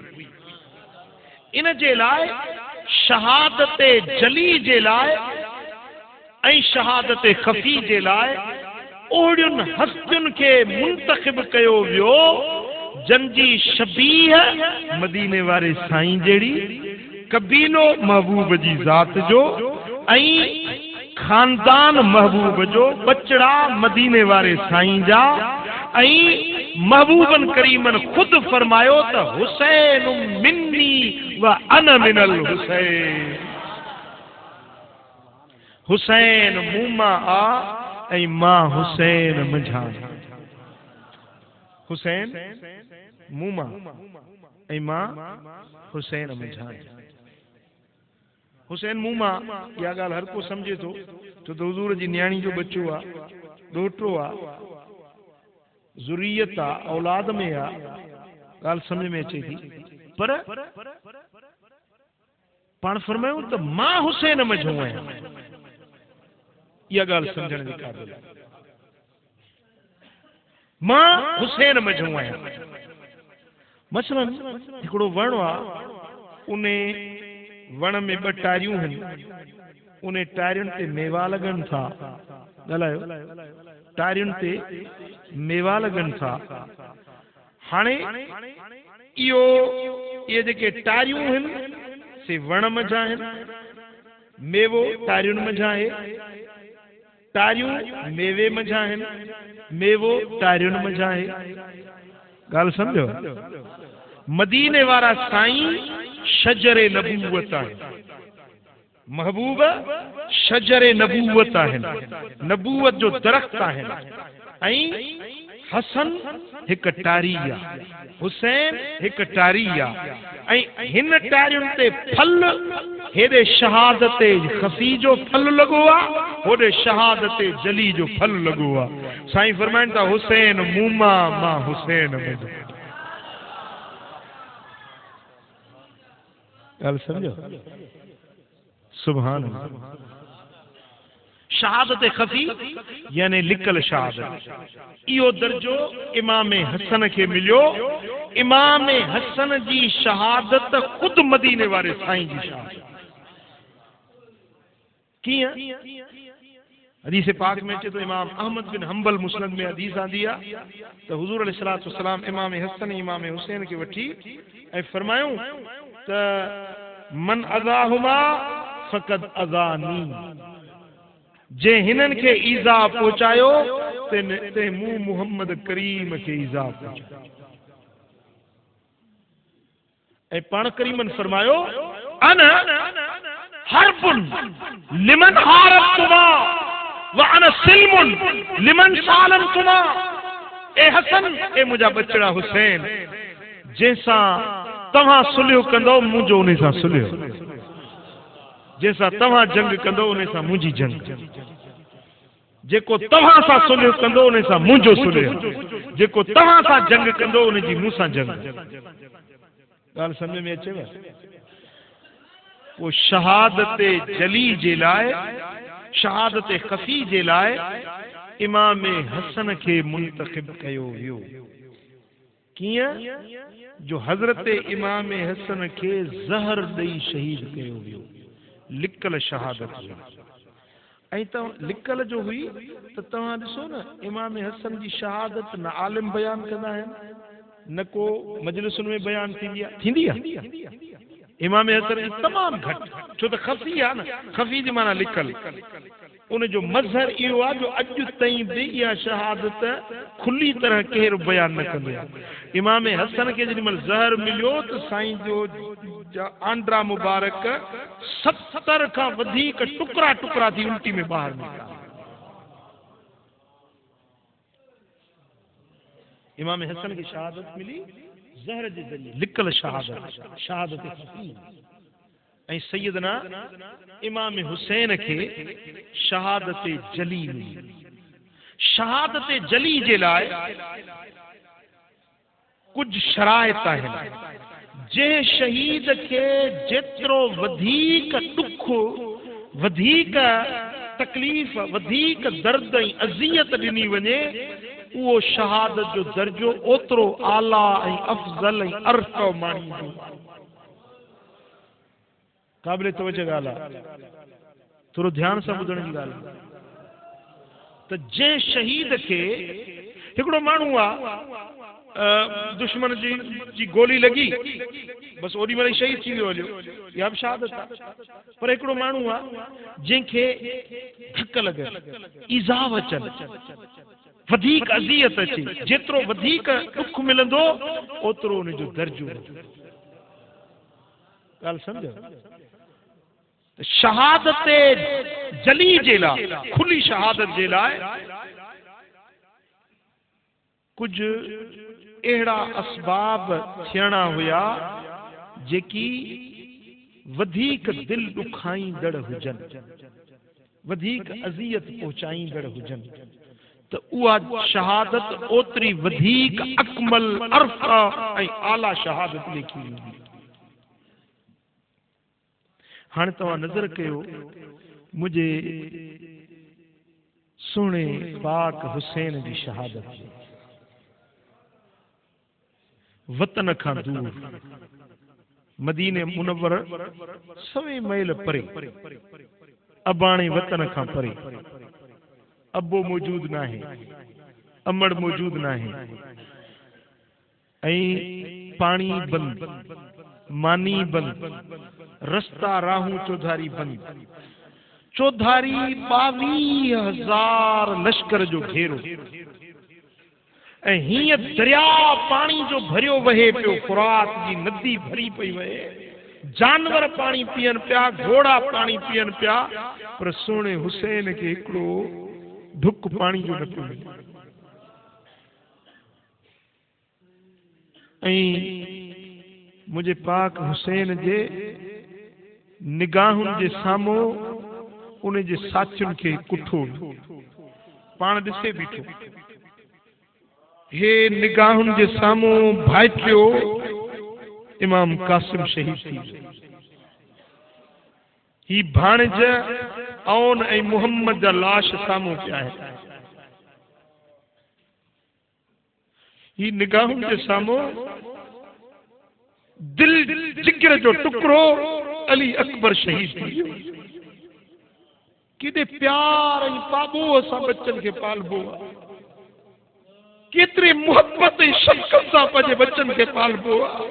इन जे लाइ शहादत जली जे लाइ ऐं शहादत ख़फ़ी जे लाइ ओड़ियुनि हस्तियुनि खे मुंतखिब कयो वियो जंजी शबीह मदीने वारे साईं जहिड़ी, कबीलो महबूब जी ज़ात जो ऐं खानदान महबूब जो, बचड़ा मदीने वारे साईं जा। ऐं महबूबन करीमन खुद फरमायो त हुसैन मिन्नी व अन मिनल हुसैन। हुसैन मूमा आ ऐं मां हुसैन मुझा। हुसैन मूमा ऐं मां हुसैन मुझा। हुसैन मूमा इहा ॻाल्हि हर को सम्झे थो छो त हुज़ूर जी न्याणी जो बच्चो आहे, ॾोहिटो आहे, ज़ुरियत आहे, औलाद में आहे, ॻाल्हि सम्झ में अचे थी। पर पाण फरमायूं त मां हुसैन मझो आहियां, इहा ॻाल्हि सम्झण जी क़ाबिल आहे। मां हुसैन मझो आहियां। मसलन हिकिड़ो वण आहे, उन वण में ॿ टारियूं आहिनि, उन टारियुनि ते मेवा लॻनि था। ॻाल्हायो, टारियुनि ते मेवा लॻनि था। हाणे इहे जेके टारियूं आहिनि से वण मझा आहिनि, मेवो टारियुनि मझा आहे, टारियूं मेवे मझा आहिनि, मेवो टारियुनि मझा आहे। ॻाल्हि सम्झो? मदीने वारा साईं शजरे नबूवत आहिनि, महबूब शजरे नबूवत आहिनि, नबूवत जो दरख़्त आहिनि। ऐं हसन हिकु टारी आहे, हुसैन हिकु टारी आहे। ऐं हिन टारियुनि ते फल हेॾे शहादत ख़फ़ी जो फल लॻो आहे, होॾे शहादत जली जो फल लॻो आहे। साईं फरमाइनि था हुसैन मूमा मां हुसैन में। ॻाल्हि सम्झो? सुभान अल्लाह। शहादत ख़फ़ी यानी लिकल शहादत, इहो दर्जो इमाम हसन खे मिलियो। इमाम हसन जी शहादत खुद मदीने वारे साईं जी शहादत। कीअं? हदीस पाक में अचे तो इमाम अहमद बिन हंबल मुस्नद में हदीस आंदी आहे त हुजूर अलैहिस्सलातु वस्सलाम इमाम हसन इमाम हुसैन खे वठी ऐं फरमायूं त मन अज़ाहुमा फ़क़द अज़ानी, जे हिननि खे ईज़ा पहुचायो ते मूं मुहम्मद करीम खे ईज़ा पहुचायो। ऐं पाण करीमन फरमायो अन हरबुन लिमन हारबतुमा व अन सिल्मुन लिमन सालमतुमा। ए हसन, ए मुंहिंजा बचड़ा हुसैन, जंहिंसां तव्हां सुलियो कंदो मुंहिंजो उन सां सुलियो, जंहिंसां तव्हां जंग कंदो उन सां मुंहिंजी जंग, जेको तव्हां सां सुलियो कंदो उन सां मुंहिंजो सुलियो, जेको तव्हां सां जंग कंदो उन जी मूंसां जंग। ॻाल्हि सम्झ में अचेव? वो शहादत जली जे लाइ, शहादत ख़फ़ी जे लाइ इमाम हसन खे मुंतखिब कयो वियो। कीअं? जो हज़रत इमाम हसन खे ज़हर ॾेई शहीद कयो वियो, लिकल शहादत। ऐं तव्हां लिकल जो हुई त तव्हां ॾिसो न, इमाम हसन जी शहादत न आलिम बयान कंदा आहिनि, न को मजलिसुनि में बयान थींदी आहे। इमाम हसन जी तमामु घटि, छो त ख़फ़ी आहे न, ख़फ़ी जी माना लिकल। उन जो मज़हर इहो आहे जो अॼु ताईं बि इहा शहादत खुली तरह केरु बयान न कंदो आहे। इमाम हसन खे जेॾी महिल ज़हर मिलियो त साईं जो आंड्रा मुबारक 70 खां वधीक टुकड़ा टुकड़ा थी उल्टी में ॿाहिरि निकिता। इमाम हसन की शहादत मिली ज़हर जे ज़रिए लिकल शहादत शहादत हसीन। ऐं सैयदना इमाम हुसैन के शहादत जली मिली। शहादत जली जे लाइ कुछ शराइत आहिनि। जे शहीद के जेतिरो वधीक दुख, वधीक तकलीफ़, वधीक दर्द ऐं अज़ियत ॾिनी वञे, उहो शहादत जो दर्जो ओतिरो आला ऐं अफ़ज़ल ऐं अर्फ़ माणींदो। क़ाबिल तवज्जो ॻाल्हि आहे, थोरो ध्यान सां ॿुधण जी ॻाल्हि आहे। त जंहिं शहीद खे हिकिड़ो माण्हू आहे, दुश्मन जी गोली लगी, बस ओडी महिल शहीद थी वियो हलियो, इहा बि शहादत आहे। पर हिकिड़ो माण्हू आहे जंहिंखे धक लॻे, ईज़ाव अचनि, वधीक अज़ियत अचे, जेतिरो वधीक दुख मिलंदो ओतिरो उनजो दर्जो। ॻाल्हि सम्झो? शहादत जली जे लाइ, खुली शहादत जे लाइ कुछ अहिड़ा असबाब थियणा हुया जेकी वधीक दिल दुखाईंदड़ हुजनि, वधीक अज़ियत पहुचाईंदड़ हुजनि, त उहा शहादत ओतिरी वधीक अकमल, अर्फ़ा ऐं आला शहादत लिखी वेंदी। हाणे तव्हां नज़र कयो मुंहिंजे सुहिणे पाक हुसैन जी शहादत, वतन खां दूर, मदीने मुनव्वर सवे मैल परे, अबाणे वतन खां परे, अबो मौजूद ना है, अमड़ मौजूद ना है, ऐं पानी बंद, मानी बंद, रस्ता राहूं चौधारी बंद, चौधारी 22,000 लश्कर जो घेरो, ऐं हीअं दरिया पानी जो भरियो वहे पियो, फुरात जी नदी भरी पई वहे, जानवर पानी पीअनि पिया, घोड़ा पानी पीअनि पिया, पर सोने हुसैन खे हिकिड़ो ढुक पानी जो न पियो मिले। ऐं मुंहिंजे पाक हुसैन जे निगाहुनि जे साम्हूं उन जे साथियुनि खे कुठो पाण ॾिसे बीठो, हे निगाहुनि जे साम्हूं भाइटियो इमाम कासिम शहीद थी, ही भाणज औन ऐं मुहम्मद जा लाश साम्हूं पिया आहिनि। ही निगाहुनि जे साम्हूं दिल जिगर जो टुकड़ो अली अकबर शहीद थी वियो। केॾे प्यार ऐं पाबो सां बच्चन खे पालबो आहे, केतिरे मुहब्बत ऐं शफ़क़त सां पंहिंजे बच्चन खे पालबो आहे,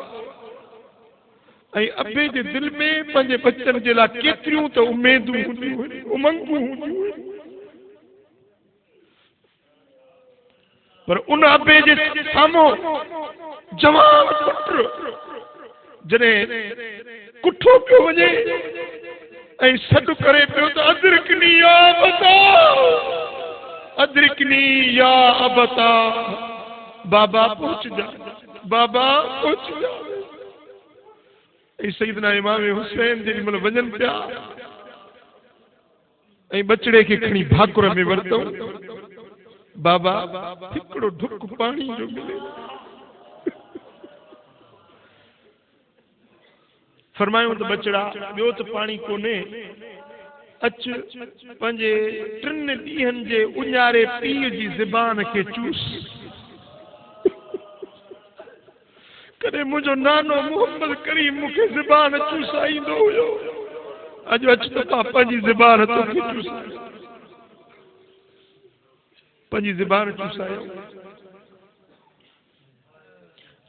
ऐं अबे जे दिल में पंहिंजे बच्चन जे लाइ केतिरियूं त उमेदूं हूंदियूं, उमंगूं हूंदियूं, पर उन अबे जे साम्हूं जवान पुट जॾहिं कुठो पियो वञे ऐं सॾु करे पियो त अदरिकनी या अबता, अदरिकनी या अबता, बाबा पहुच जा, बाबा पहुच जा। ऐं सैयदना इमाम हुसैन जेॾी महिल वञनि पिया ऐं बचड़े खे खणी भाकुर में वरितऊं, बाबा हिकिड़ो ढुक पाणी जो मिले। फरमायूं त बचड़ा ॿियो त पाणी कोन्हे, अच पंहिंजे 3 ॾींहंनि जे उञारे पीउ जी ज़बान खे चूस। कॾहिं मुंहिंजो नानो मोहम्मद करीम मूंखे ज़बान चूसाईंदो हुयो, अॼु अच त पापा जी ज़बान तोखे चूसायो, पंहिंजी ज़बान चूसायो।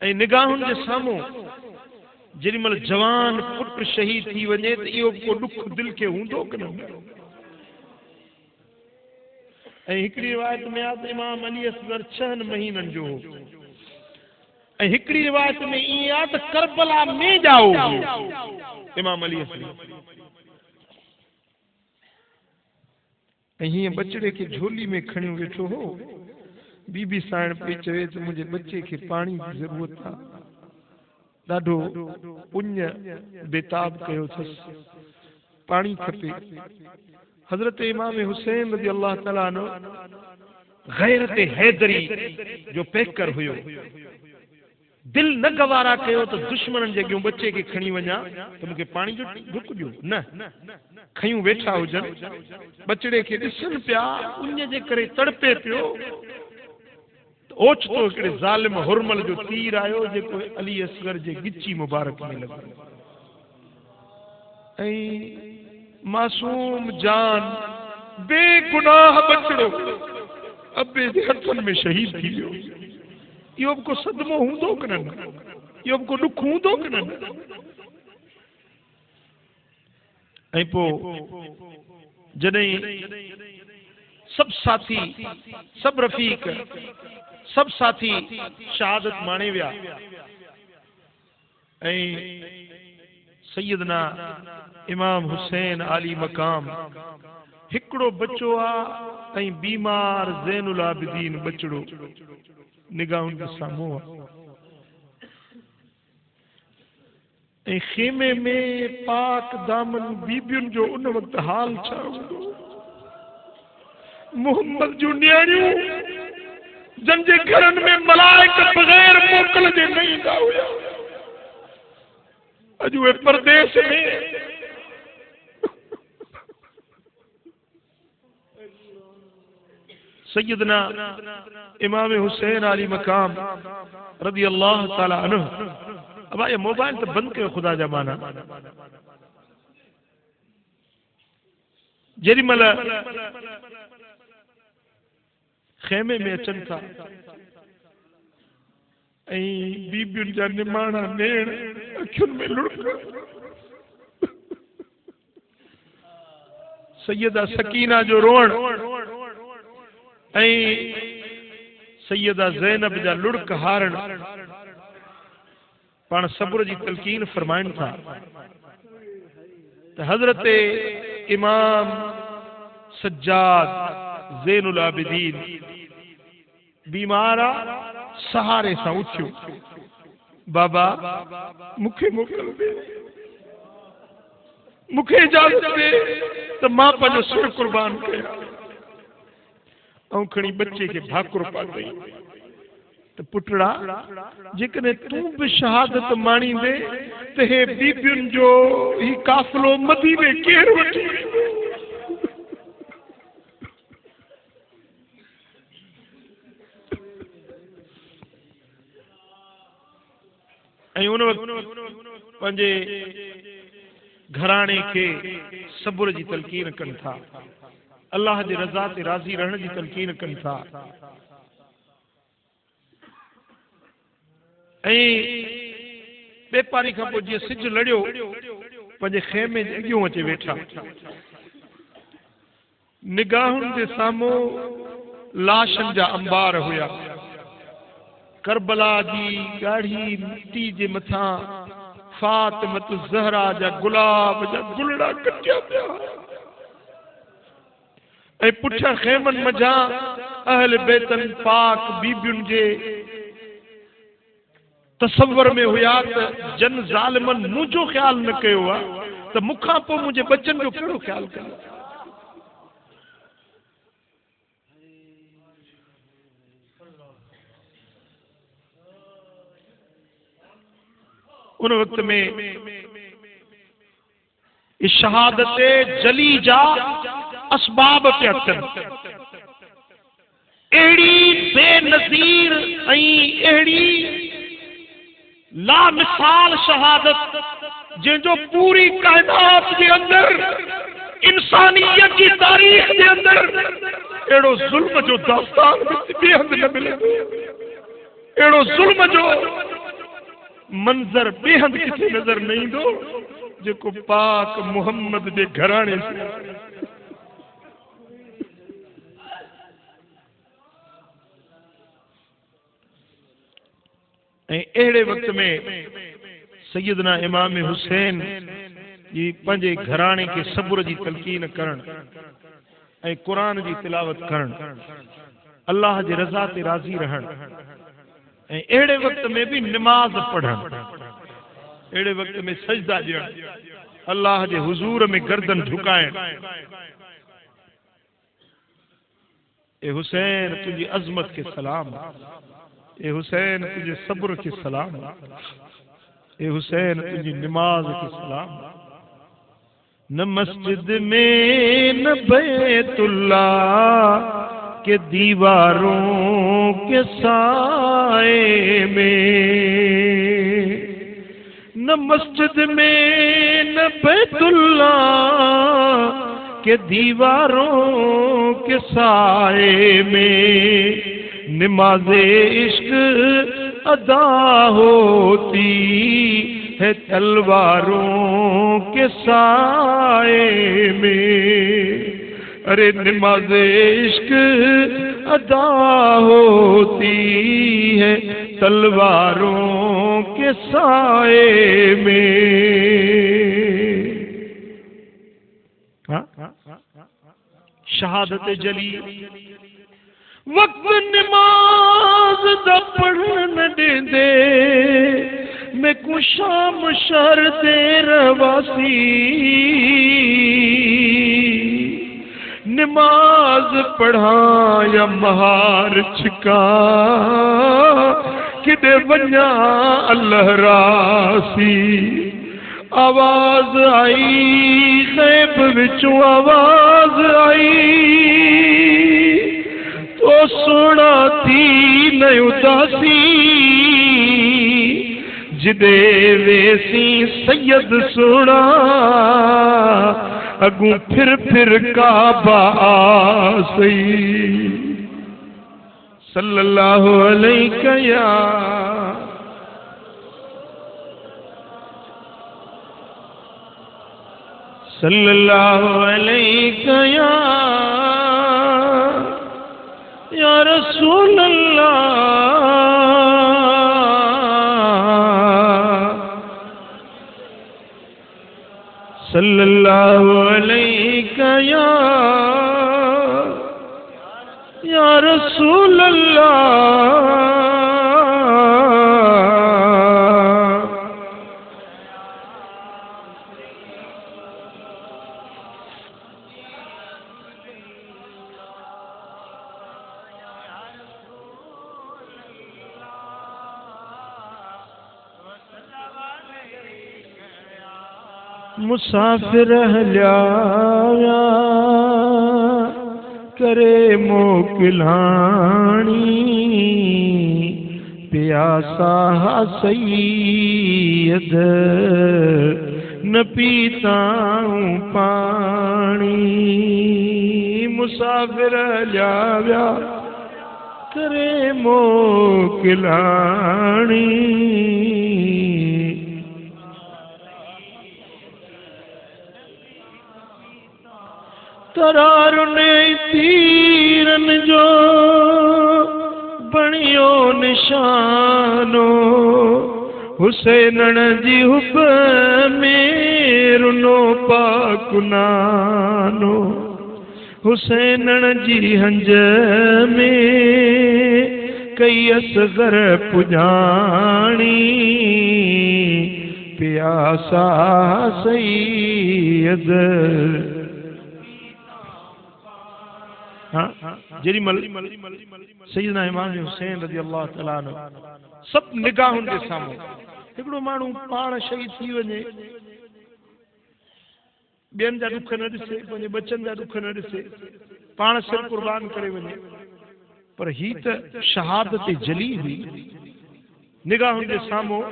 ऐं निगाहुनि जे साम्हूं जेॾी महिल जवान पुट शहीद थी वञे त इहो को दुख दिल खे हूंदो कि न? ऐं हिकिड़ी रिवायत में आहे त इमाम अली असगर 6 महीननि जो हो, ऐं हिकिड़ी रिवायत में ईअं आहे त करबला में ॼाओ इमाम अली असगर। ऐं हीअं बचड़े खे झोली में खणी वेठो हो बीबी साइण पे चवे तो मुझे बच्चे के पानी की जरूरत था, ॾाढो पुण्य बेताब कयो थस, पानी खपे। हजरत इमाम हुसैन रज़ी अल्लाह तआला अन्हु गैरत हैदरी जो पैकर हुयो, दिल न गवारा कयो तो दुश्मनन जे अॻियों बच्चे के खणी वञा तो मूंखे पानी जो ढुक ॾियो, न खयूं वेठा हुजन, बचड़े के ॾिसन पिया, उन जे करे तड़पे पियो, ओचितो हिकिड़े ज़ालिम हुरमल जो तीर आयो जेको अली असगर जे गिची मुबारक में लॻो, ऐं मासूम जान बेगुनाह बचड़ो अबे जे हथन में शहीद थी वियो। इहो को सदमो हूंदो कि न, इहो को दुख हूंदो कि न। ऐं पोइ जॾहिं सब साथी, सब रफीक, सब साथी शहादत माणे विया ऐं सैयदना इमाम हुसैन आली मकाम हिकिड़ो बच्चो आ ऐं बीमार ज़ैनुल आबिदीन बचड़ो निगाहुनि जे साम्हूं आहे, ऐं खेमे में पाक दामन बीबियुनि जो उन वक़्तु हाल छा हूंदो। मोहम्मद जूं न्याणियूं जंहिंजे घरनि में मलाइक बग़ैर मोकल जे न ईंदा हुया, अॼु उहे परदेस में सैयदना इमाम हुसैन आली मकाम रज़ी अल्लाह ताला अन्हु। अब ये मोबाइल तो बंद कयो खुदा जा माना। जेॾीमहिल खेमे में अचनि था ऐं बीबियुनि जा निमाणा नेण अखियुनि में लुढ़क, सैयदा सकीना जो रोअण ऐं सैयदा ज़ैनब जा लुढ़क हारण पाण सब्र जी तलकीन फरमाइनि था त हज़रत इमाम सज्जाद ज़ैनुल आबिदीन बीमारा सहारे सां उथियो, बाबा मूंखे मोकल दे, मूंखे इजाज़त दे त मां पंहिंजो सिर कुर्बान कयां। ऐं खणी बच्चे के भाकुर पातई त पुटड़ा जेकॾहिं तूं बि शहादत माणींदे त हे बीबियुनि जो ही काफ़िलो मदीने केरु वठी वेंदो। ऐं उन वक़्तु पंहिंजे घराणे खे सब्र जी तलकीन कनि था, अल्लाह जे रज़ा ते राज़ी रहण जी तलकीन कनि था। ऐं बेपारी खां पोइ जीअं सिज लड़ियो पंहिंजे खेमे जे अॻियों अची वेठा, निगाहुनि जे साम्हूं लाशनि जा अंबार हुया, करबला जी ॻाढ़ी मिट्टी जे मथां फातिमत ज़हरा जा गुलाब जा गुलड़ा कटिया पिया, ऐं पुठियां खेमनि मंझां अहल बैतन पाक बीबियुनि जे तसव्वुर में हुया त जन ज़ालिमनि मुंहिंजो ख़्याल न कयो आहे त मूंखां पोइ मुंहिंजे बच्चनि जो कहिड़ो ख़्याल कंदा। उन वक़्त में शहादत जली जा असबाब पे अचनि, अहिड़ी बेनज़ीर ऐं अहिड़ी लामिसाल शहादत जंहिंजो पूरी कायनात जे अंदर इंसानियत की तारीख़ जे अंदर अहिड़ो ज़ुल्म जो दास्तान ॿिए हंधि न मिलंदो, अहिड़ो ज़ुल्म जो मंज़र ॿिए हंधि किथे नज़र न ईंदो जेको पाक मुहम्मद जे घराणे से। ऐं अहिड़े वक़्त में सैयदना इमाम हुसैन जी पंहिंजे घराणे खे सब्र जी तलकीन करण ऐं क़ुरान जी तिलावत करण अल्लाह जे रज़ा ते राज़ी रहण ऐं अहिड़े वक़्त में भी नमाज पढ़ण, अहिड़े वक़्त में सजदा ॾियण, अल्लाह जे हुज़ूर में गर्दन झुकाइण। ए हुसैन तुझी अज़मत के सलाम, ए हुसैन तुझे सब्र के सलाम, ए हुसैन तुझी नमाज के सलाम। न मस्जिद में न बैतुल्ला के दीवारों के साए में, न मस्जिद में न बैतुल्ला के दीवारों के साए में नमाज़े इश्क अदा होती है तलवारों के साए में। अरे नमाज़े इश्क अदा होती है तलवारों के साए में। शहादत जली वक्त नमाज दा पढ़न देंदे, मैं को शाम शर दे रवासी। नमाज पढ़ा या महार छिका किदे वन्या अल्लाह रासी। आवाज आई ग़ैब विचों आवाज आई, तो सुना थी न उदासी। जिदे वेसी सैयद सुना अगू फिर काबा आसई। सल्लल्लाहु अलैहि या सल्लल्लाहु अलैहि या रसूल अल्लाह। सल्लल्लाहु अलैहि या रसूल अल्लाह। मुसाफिर हलिया करे मोकलानी, प्यासा सैयद न पीता पानी। मुसाफिर हलिया करे मोकलानी, तरार ने तीरन जो बणियो निशानो। हुसैनन जी हुब में रुनो पाकुनानो। हुसैनन जी हंज में कई असगर पुजानी, प्यासा सैयद। जेॾीमल सैयदना इमाम हुसैन रज़ी अल्लाह तआला अन्हु सब निगाहुनि जे साम्हूं हिकिड़ो माण्हू पाण शहीद थी वञे, ॿियनि जा दुख न ॾिसे, पंहिंजे बचनि जा दुख न ॾिसे, पाण सिर कुर्बान करे वञे, पर ही त शहादत जली हुई। निगाहुनि जे साम्हूं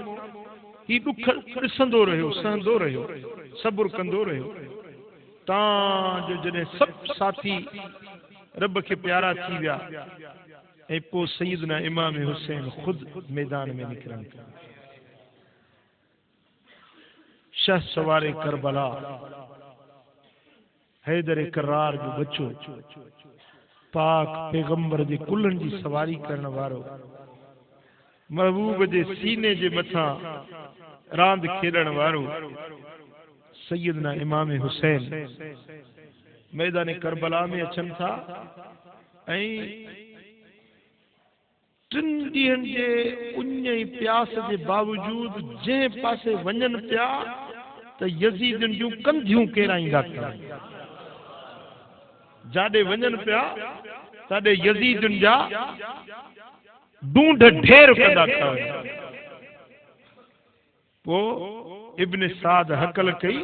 ही दुख ॾिसंदो रहियो, सहंदो रहियो, सब्र कंदो रहियो। तव्हांजो जॾहिं सभु साथी रब के प्यारा थी विया ऐं पोइ सैयदना इमाम हुसैन खुद मैदान में निकिरनि था। शह सवारे करबला, हैदर करार जो बच्चो, पाक पैगंबर जे कुलनि जी सवारी करण वारो, महबूब जे सीने जे मथां रांद खेॾण वारो सैयदना इमाम हुसैन मैदान करबला में अचनि था ऐं टिन ॾींहंनि जे उञ ऐं प्यास जे बावजूद जंहिं पासे वञनि पिया त यज़ीदनि जूं कंधियूं केराईंदा पिया। जाॾे वञनि पिया ताॾे यज़ीदनि जा ढूंढ ढेर कंदा पिया। पोइ इब्न साद हकल कई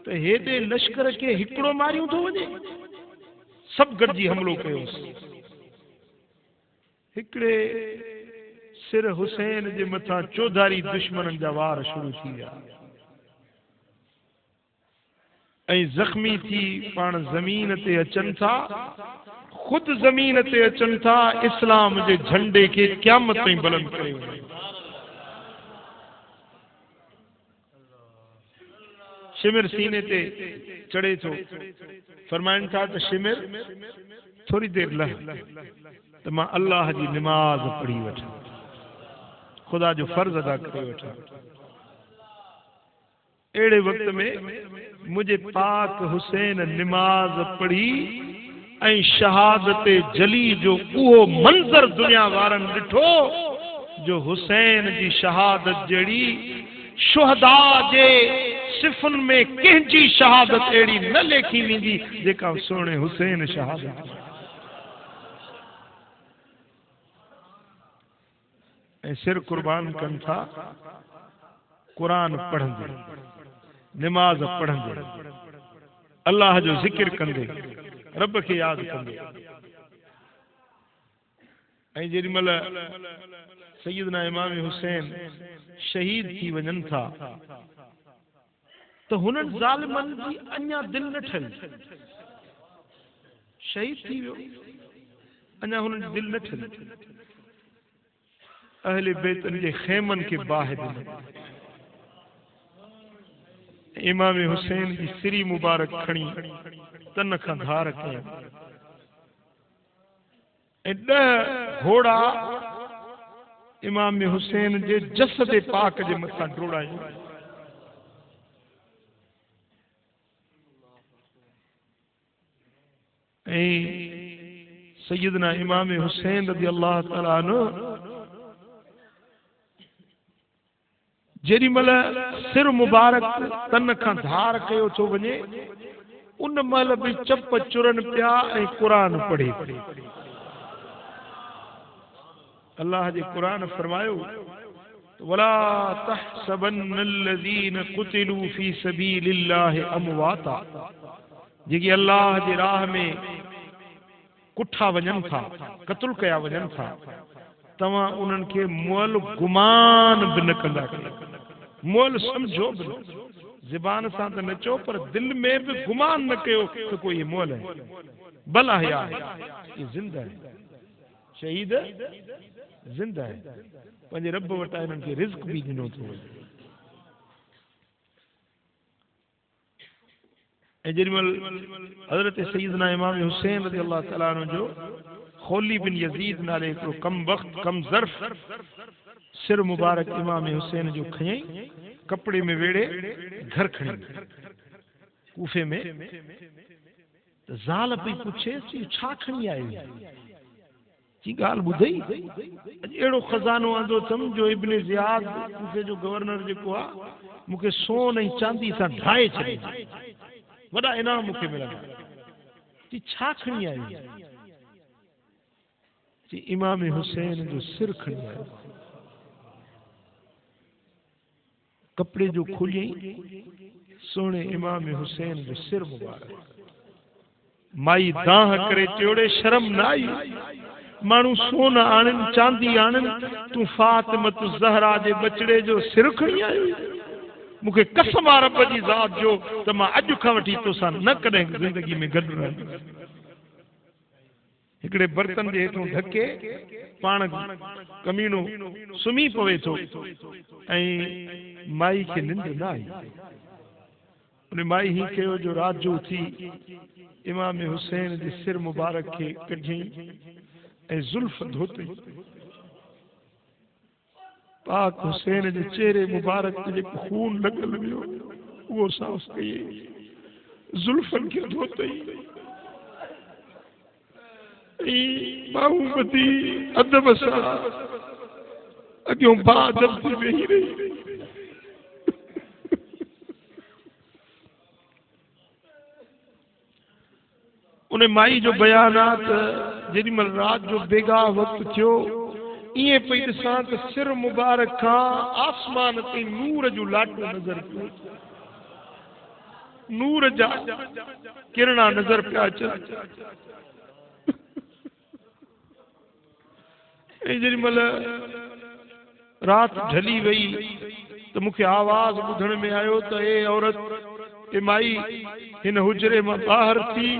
त हेॾे लश्कर खे हिकिड़ो मारियूं थो वञे। सभु गॾिजी हमिलो कयोसीं। हिकिड़े सिर हुसैन जे मथां चौधारी दुश्मननि जा वार शुरू थी विया ऐं ज़ख़्मी थी पाण ज़मीन ते अचनि था। ख़ुदि ज़मीन ते अचनि था। इस्लाम जे झंडे खे क़यामत ताईं बुलंद करे वञनि। शिमिर सीने ते चढ़े थो। फरमाइनि था त शिमिर थोरी देरि लह त मां अल्लाह जी निमाज़ पढ़ी वठां, खुदा जो फर्ज़ अदा करे वठां। अहिड़े वक़्त में मुंहिंजे पाक हुसैन निमाज़ पढ़ी ऐं शहादत जली जो उहो मंज़र दुनिया वारनि ॾिठो जो हुसैन जी शहादत जहिड़ी शुहदा जे सिफ़ुनि में कंहिंजी शहादत अहिड़ी न लेखी वेंदी जेका सोणे हुसैन शहादत। ऐं सिर कुर्बान कनि था क़ुरान पढ़ंदे, निमाज़ पढ़ंदे, अल्लाह जो ज़िक्र कंदे, रब खे यादि कंदे। ऐं जेॾीमहिल सैयदना इमाम हुसैन शहीद थी वञनि था त हुननि ज़ालिमनि जी अञा दिलि न ठही। शहीद थी वियो, अञा हुननि जी दिलि न ठही। अहले बैतनि जे ख़ैमनि खे बाहि ॾिनो। इमाम हुसैन जी सिरी मुबारक खणी तन खां धार कया ऐं 10 घोड़ा इमाम हुसैन जे जसद पाक जे मथां डोड़ायूं। ऐं सैयदना इमाम हुसैन रज़ी अल्लाह तआला अन्हु जेॾीमहिल सिर मुबारक तन खां धार कयो थो वञे उन महिल बि चप चुरनि पिया ऐं क़ुरान पढ़े। अल्लाह जे क़ुरान फरमायो वला तहसबन्नल्लज़ीन क़ुतिलू फी सबीलिल्लाहि अमवाता। जेकी अल्लाह जे राह में कुठा वञनि था, क़त्ल कया वञनि था, तव्हां उन्हनि खे मुअल गुमान बि न कंदा। मुअल समझो बि न, ज़बान सां त न चओ पर दिलि में बि गुमान न कयो त कोई मुअल है। भला हया ये ज़िंदा है, शहीद ज़िंदा है, पंहिंजे रब वटां हिननि खे रिज़्क़ बि ॾिनो थो वञे। ऐं जेॾीमहिल हज़रत सैयदना इमाम हुसैन रज़ी अल्लाह तआला अन्हु जो खौली बिन यज़ीद नाले हिकिड़ो कम वक़्त कम ज़र्फ़ सिर मुबारक इमाम हुसैन जो खयईं, कपिड़े में वेड़े घर खणी कूफे में। त ज़ाल पई पुछे छा खणी आयो जी ॻाल्हि ॿुधई? अहिड़ो खज़ानो आंदो अथमि जो इब्न ज़ियाद कूफे जो गवर्नर जेको आहे मूंखे सोन ऐं चांदी सां ढाए छॾे, वॾा इनाम मूंखे मिलंदा। जी छा खणी आयो? जी इमाम हुसैन जो सिर खणी आयो। कपिड़े जो खोलियईं, सोने इमाम हुसैन जो सिर मुबारक। माई दाह करे टियोड़े शर्म न आई। माण्हू सोन आणनि, चांदी आणनि, तूं फातिमत ज़हरा जे बचड़े जो सिर खणी आयो। मूंखे कसम आहे रब जी ज़ात जो त मां अॼु खां वठी तोसां न कॾहिं ज़िंदगी में गॾु रहंदुसि। हिकिड़े बर्तन जे हेठों ढके पाण कमीनो सुम्ही पवे थो ऐं माई खे निंड न आई। उन माई ही कयो जो रात जो उथी इमाम हुसैन जे सिर मुबारक खे कढियईं ऐं ज़ुल्फ़ धोतई। पाक हुसैन जे चेहरे मुबारक ते जेको खून लॻल हुयो उहो साफ़ कयईं, ज़ुल्फ़नि खे धोतई माण्हू ॿधी अदब सां अॻियों बादब थी वेही रही। उन माई जो बयानात जेॾी महिल रात जो बेगाह वक़्तु थियो ईअं पई ॾिसां त सिर मुबारक खां आसमान ते नूर जो लाटो नज़र पियो, नूर जा किरणा नज़र पिया अचनि। ऐं जेॾी महिल रात ढली वई त मूंखे आवाज़ ॿुधण में आयो त ए औरत, ए माई, हिन हुजरे मां ॿाहिरि थी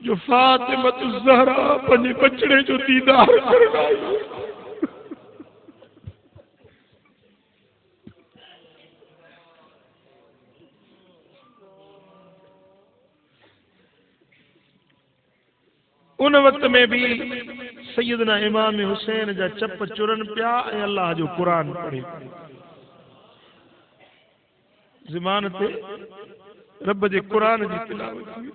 जो फातिमत ज़हरा पंहिंजे बचड़े जो दीदार करण आई। उन वक़्त में भी सैयदना इमाम हुसैन जा चप चुरन पिया ऐं अल्लाह जो क़ुरान पढ़े ज़बान ते रब जे क़ुरान जी तिलावत हुई।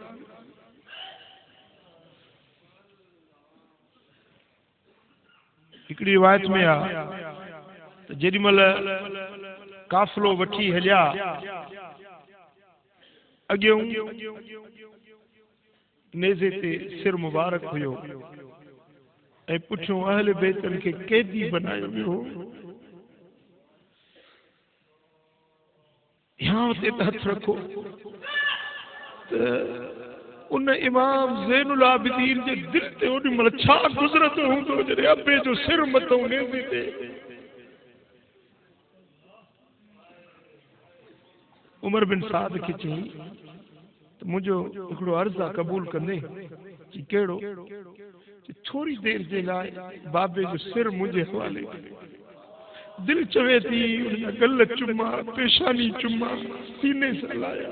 हिकिड़ी रिवायत में आहे त जेॾी महिल काफ़िलो वठी हलिया अॻियों नेज़े ते सिर मुबारक हुयो ऐं पुछियो अहल बैतन खे कैदी बनायो वियो, यहाँ ते हथ रखो। उन इमाम ज़ैनुल आबिदीन जे दिल ते ओॾी महिल छा गुज़रंदो हूंदो जॾहिं अबे जो सिर मथो नेज़े ते। उमर बिन साद खे चई त मुंहिंजो हिकिड़ो अर्ज़ु आहे क़बूल कंदे? जी कहिड़ो? थोरी देर जे लाइ बाबे जो सिर मुंहिंजे हवाले कयो। दिल चवे थी उन गल चुमा, पेशानी चुमा, सीने सां लाया।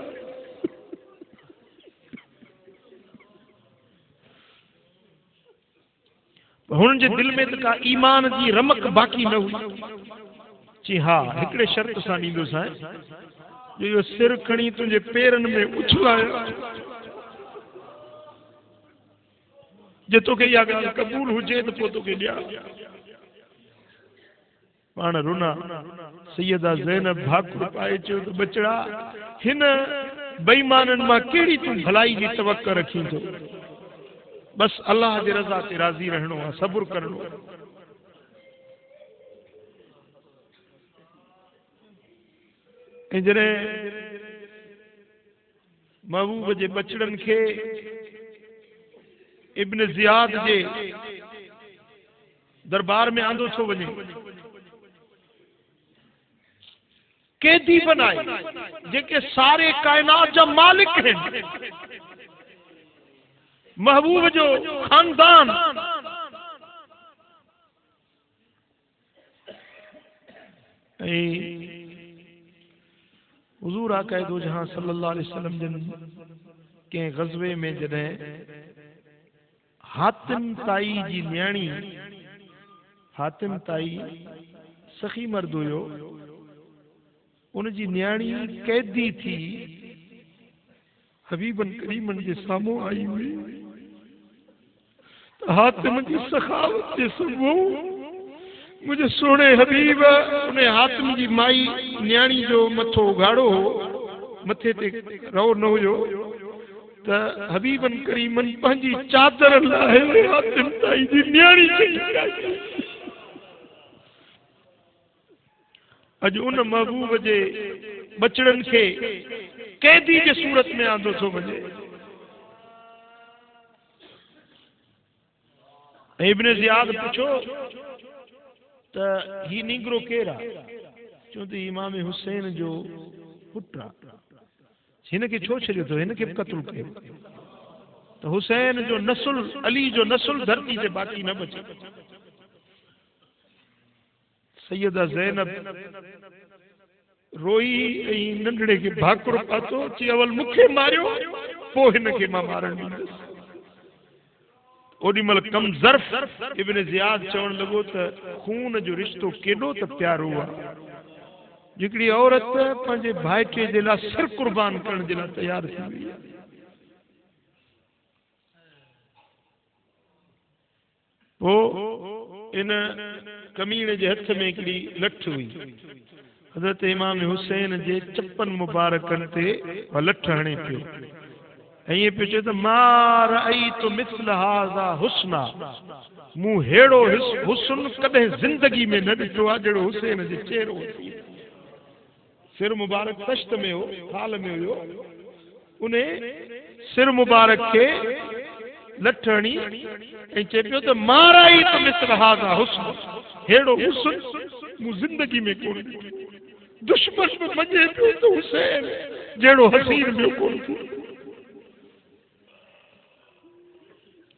हुन जे दिल में त का ईमान जी रमक बाक़ी न हुई। जी हा, हिकिड़े शर्त सां ॾींदोसांइ जो इहो सिर खणी तुंहिंजे पेरनि में उछलाया, जे तोखे इहा ॻाल्हि क़बूल हुजे त पोइ तोखे ॾियां। पाण रुना सैयदा ज़ैनब भाकुर पाए चयो त बचड़ा, हिन बेईमाननि मां कहिड़ी तूं भलाई जी तवक़्क़ो रखी थो? बस अल्लाह जे रज़ा ते राज़ी रहणो आहे, सब्र करणो आहे। ऐं जॾहिं महबूब जे बचड़नि खे इब्न ज़ियाद जे दरबार में आंदो छो वञे, कैदी बनाए जेके सारे कायनात जा मालिक आहिनि, महबूब जो खानदान हुजूर आका दो जहां सल्लल्लाहु अलैहि वसल्लम जन के ग़ज़वे में जॾहिं हातिम ताई जी न्याणी, हातिम ताई सखी मर्द हुयो, उन जी न्याणी कैदी थी हबीबन करीमन जे साम्हूं आई हुई। हातिम की सखावत के सुबो मुझे सोने हबीब उन्हें हातिम की माई न्याणी जो मथो उघाड़ो मथे ते रो न हुयो त हबीबन करीमन पंहिंजी चादर लाहे हातिम ताई जी न्याणी खे अज उन महबूब जे बचड़न के कैदी के सूरत में आंदो थो वञे। इब्न ज़ियाद पुछो त ही निगरो केरु आहे? चयो त इमाम हुसैन जो पुटु आहे। हिन खे छो छॾियो अथव? हिन खे बि क़त्ल कयो त हुसैन जो नसुल, अली जो नसुल धरती ते बाक़ी न बचे। सैयदा ज़ैनब रोई ऐं नंढड़े खे भाकुर पातो, चई अवल मूंखे मारियो पोइ हिन खे मां मारण ॾींदुसि। ओॾी महिल कम ज़र्फ़ इब्न ज़ियाद चवण लॻो त खून जो रिश्तो केॾो त प्यारो आहे। हिकिड़ी औरत पंहिंजे भाइटे जे लाइ सिर कुर्बान करण जे लाइ तयार थी वई आहे। पोइ इन कमीणे जे हथ में हिकिड़ी लठ हुई। हज़रत इमाम हुसैन जे चपन मुबारकनि ते लठ हणे पियो ऐं ईअं पियो चए त मां रअयतु मिस्ल हाज़ा हुस्ना, मूं हेड़ो हुस्न कॾहिं ज़िंदगी में न ॾिठो आहे जहिड़ो हुसैन जे चेहरो। सिर मुबारक तश्त में हो, थाल में हुयो, उन सिर मुबारक खे लठ हणी ऐं चए पियो त मां रअयतु मिस्ल हाज़ा हुस्न, हेड़ो हुस्न मूं ज़िंदगी में कोन ॾिठो। दुश्मन बि मञे पियो त हुसैन जहिड़ो हसीन ॿियो कोन थियो।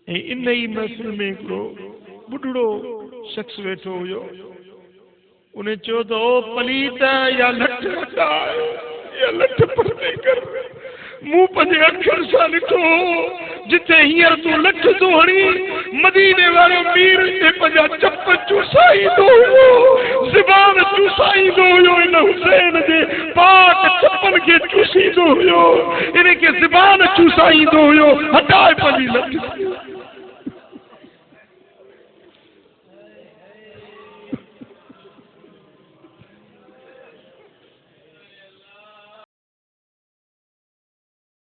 ऐं इन ई महफ़िल में हिकिड़ो ॿुढड़ो शख़्स वेठो हुयो। उन चयो त ओ पलीत या लठ हटाए या लठ परते कर। मूं पंहिंजे अखियुनि सां ॾिठो जिथे हींअर तूं लठ तो हणी मदीने वारो मीर ते पंहिंजा चप चूसाईंदो हुयो, ज़बान चूसाईंदो हुयो, इन हुसैन जे पाक चपन खे चूसींदो हुयो, इन खे ज़बान चूसाईंदो हुयो। हटाए पंहिंजी लठ।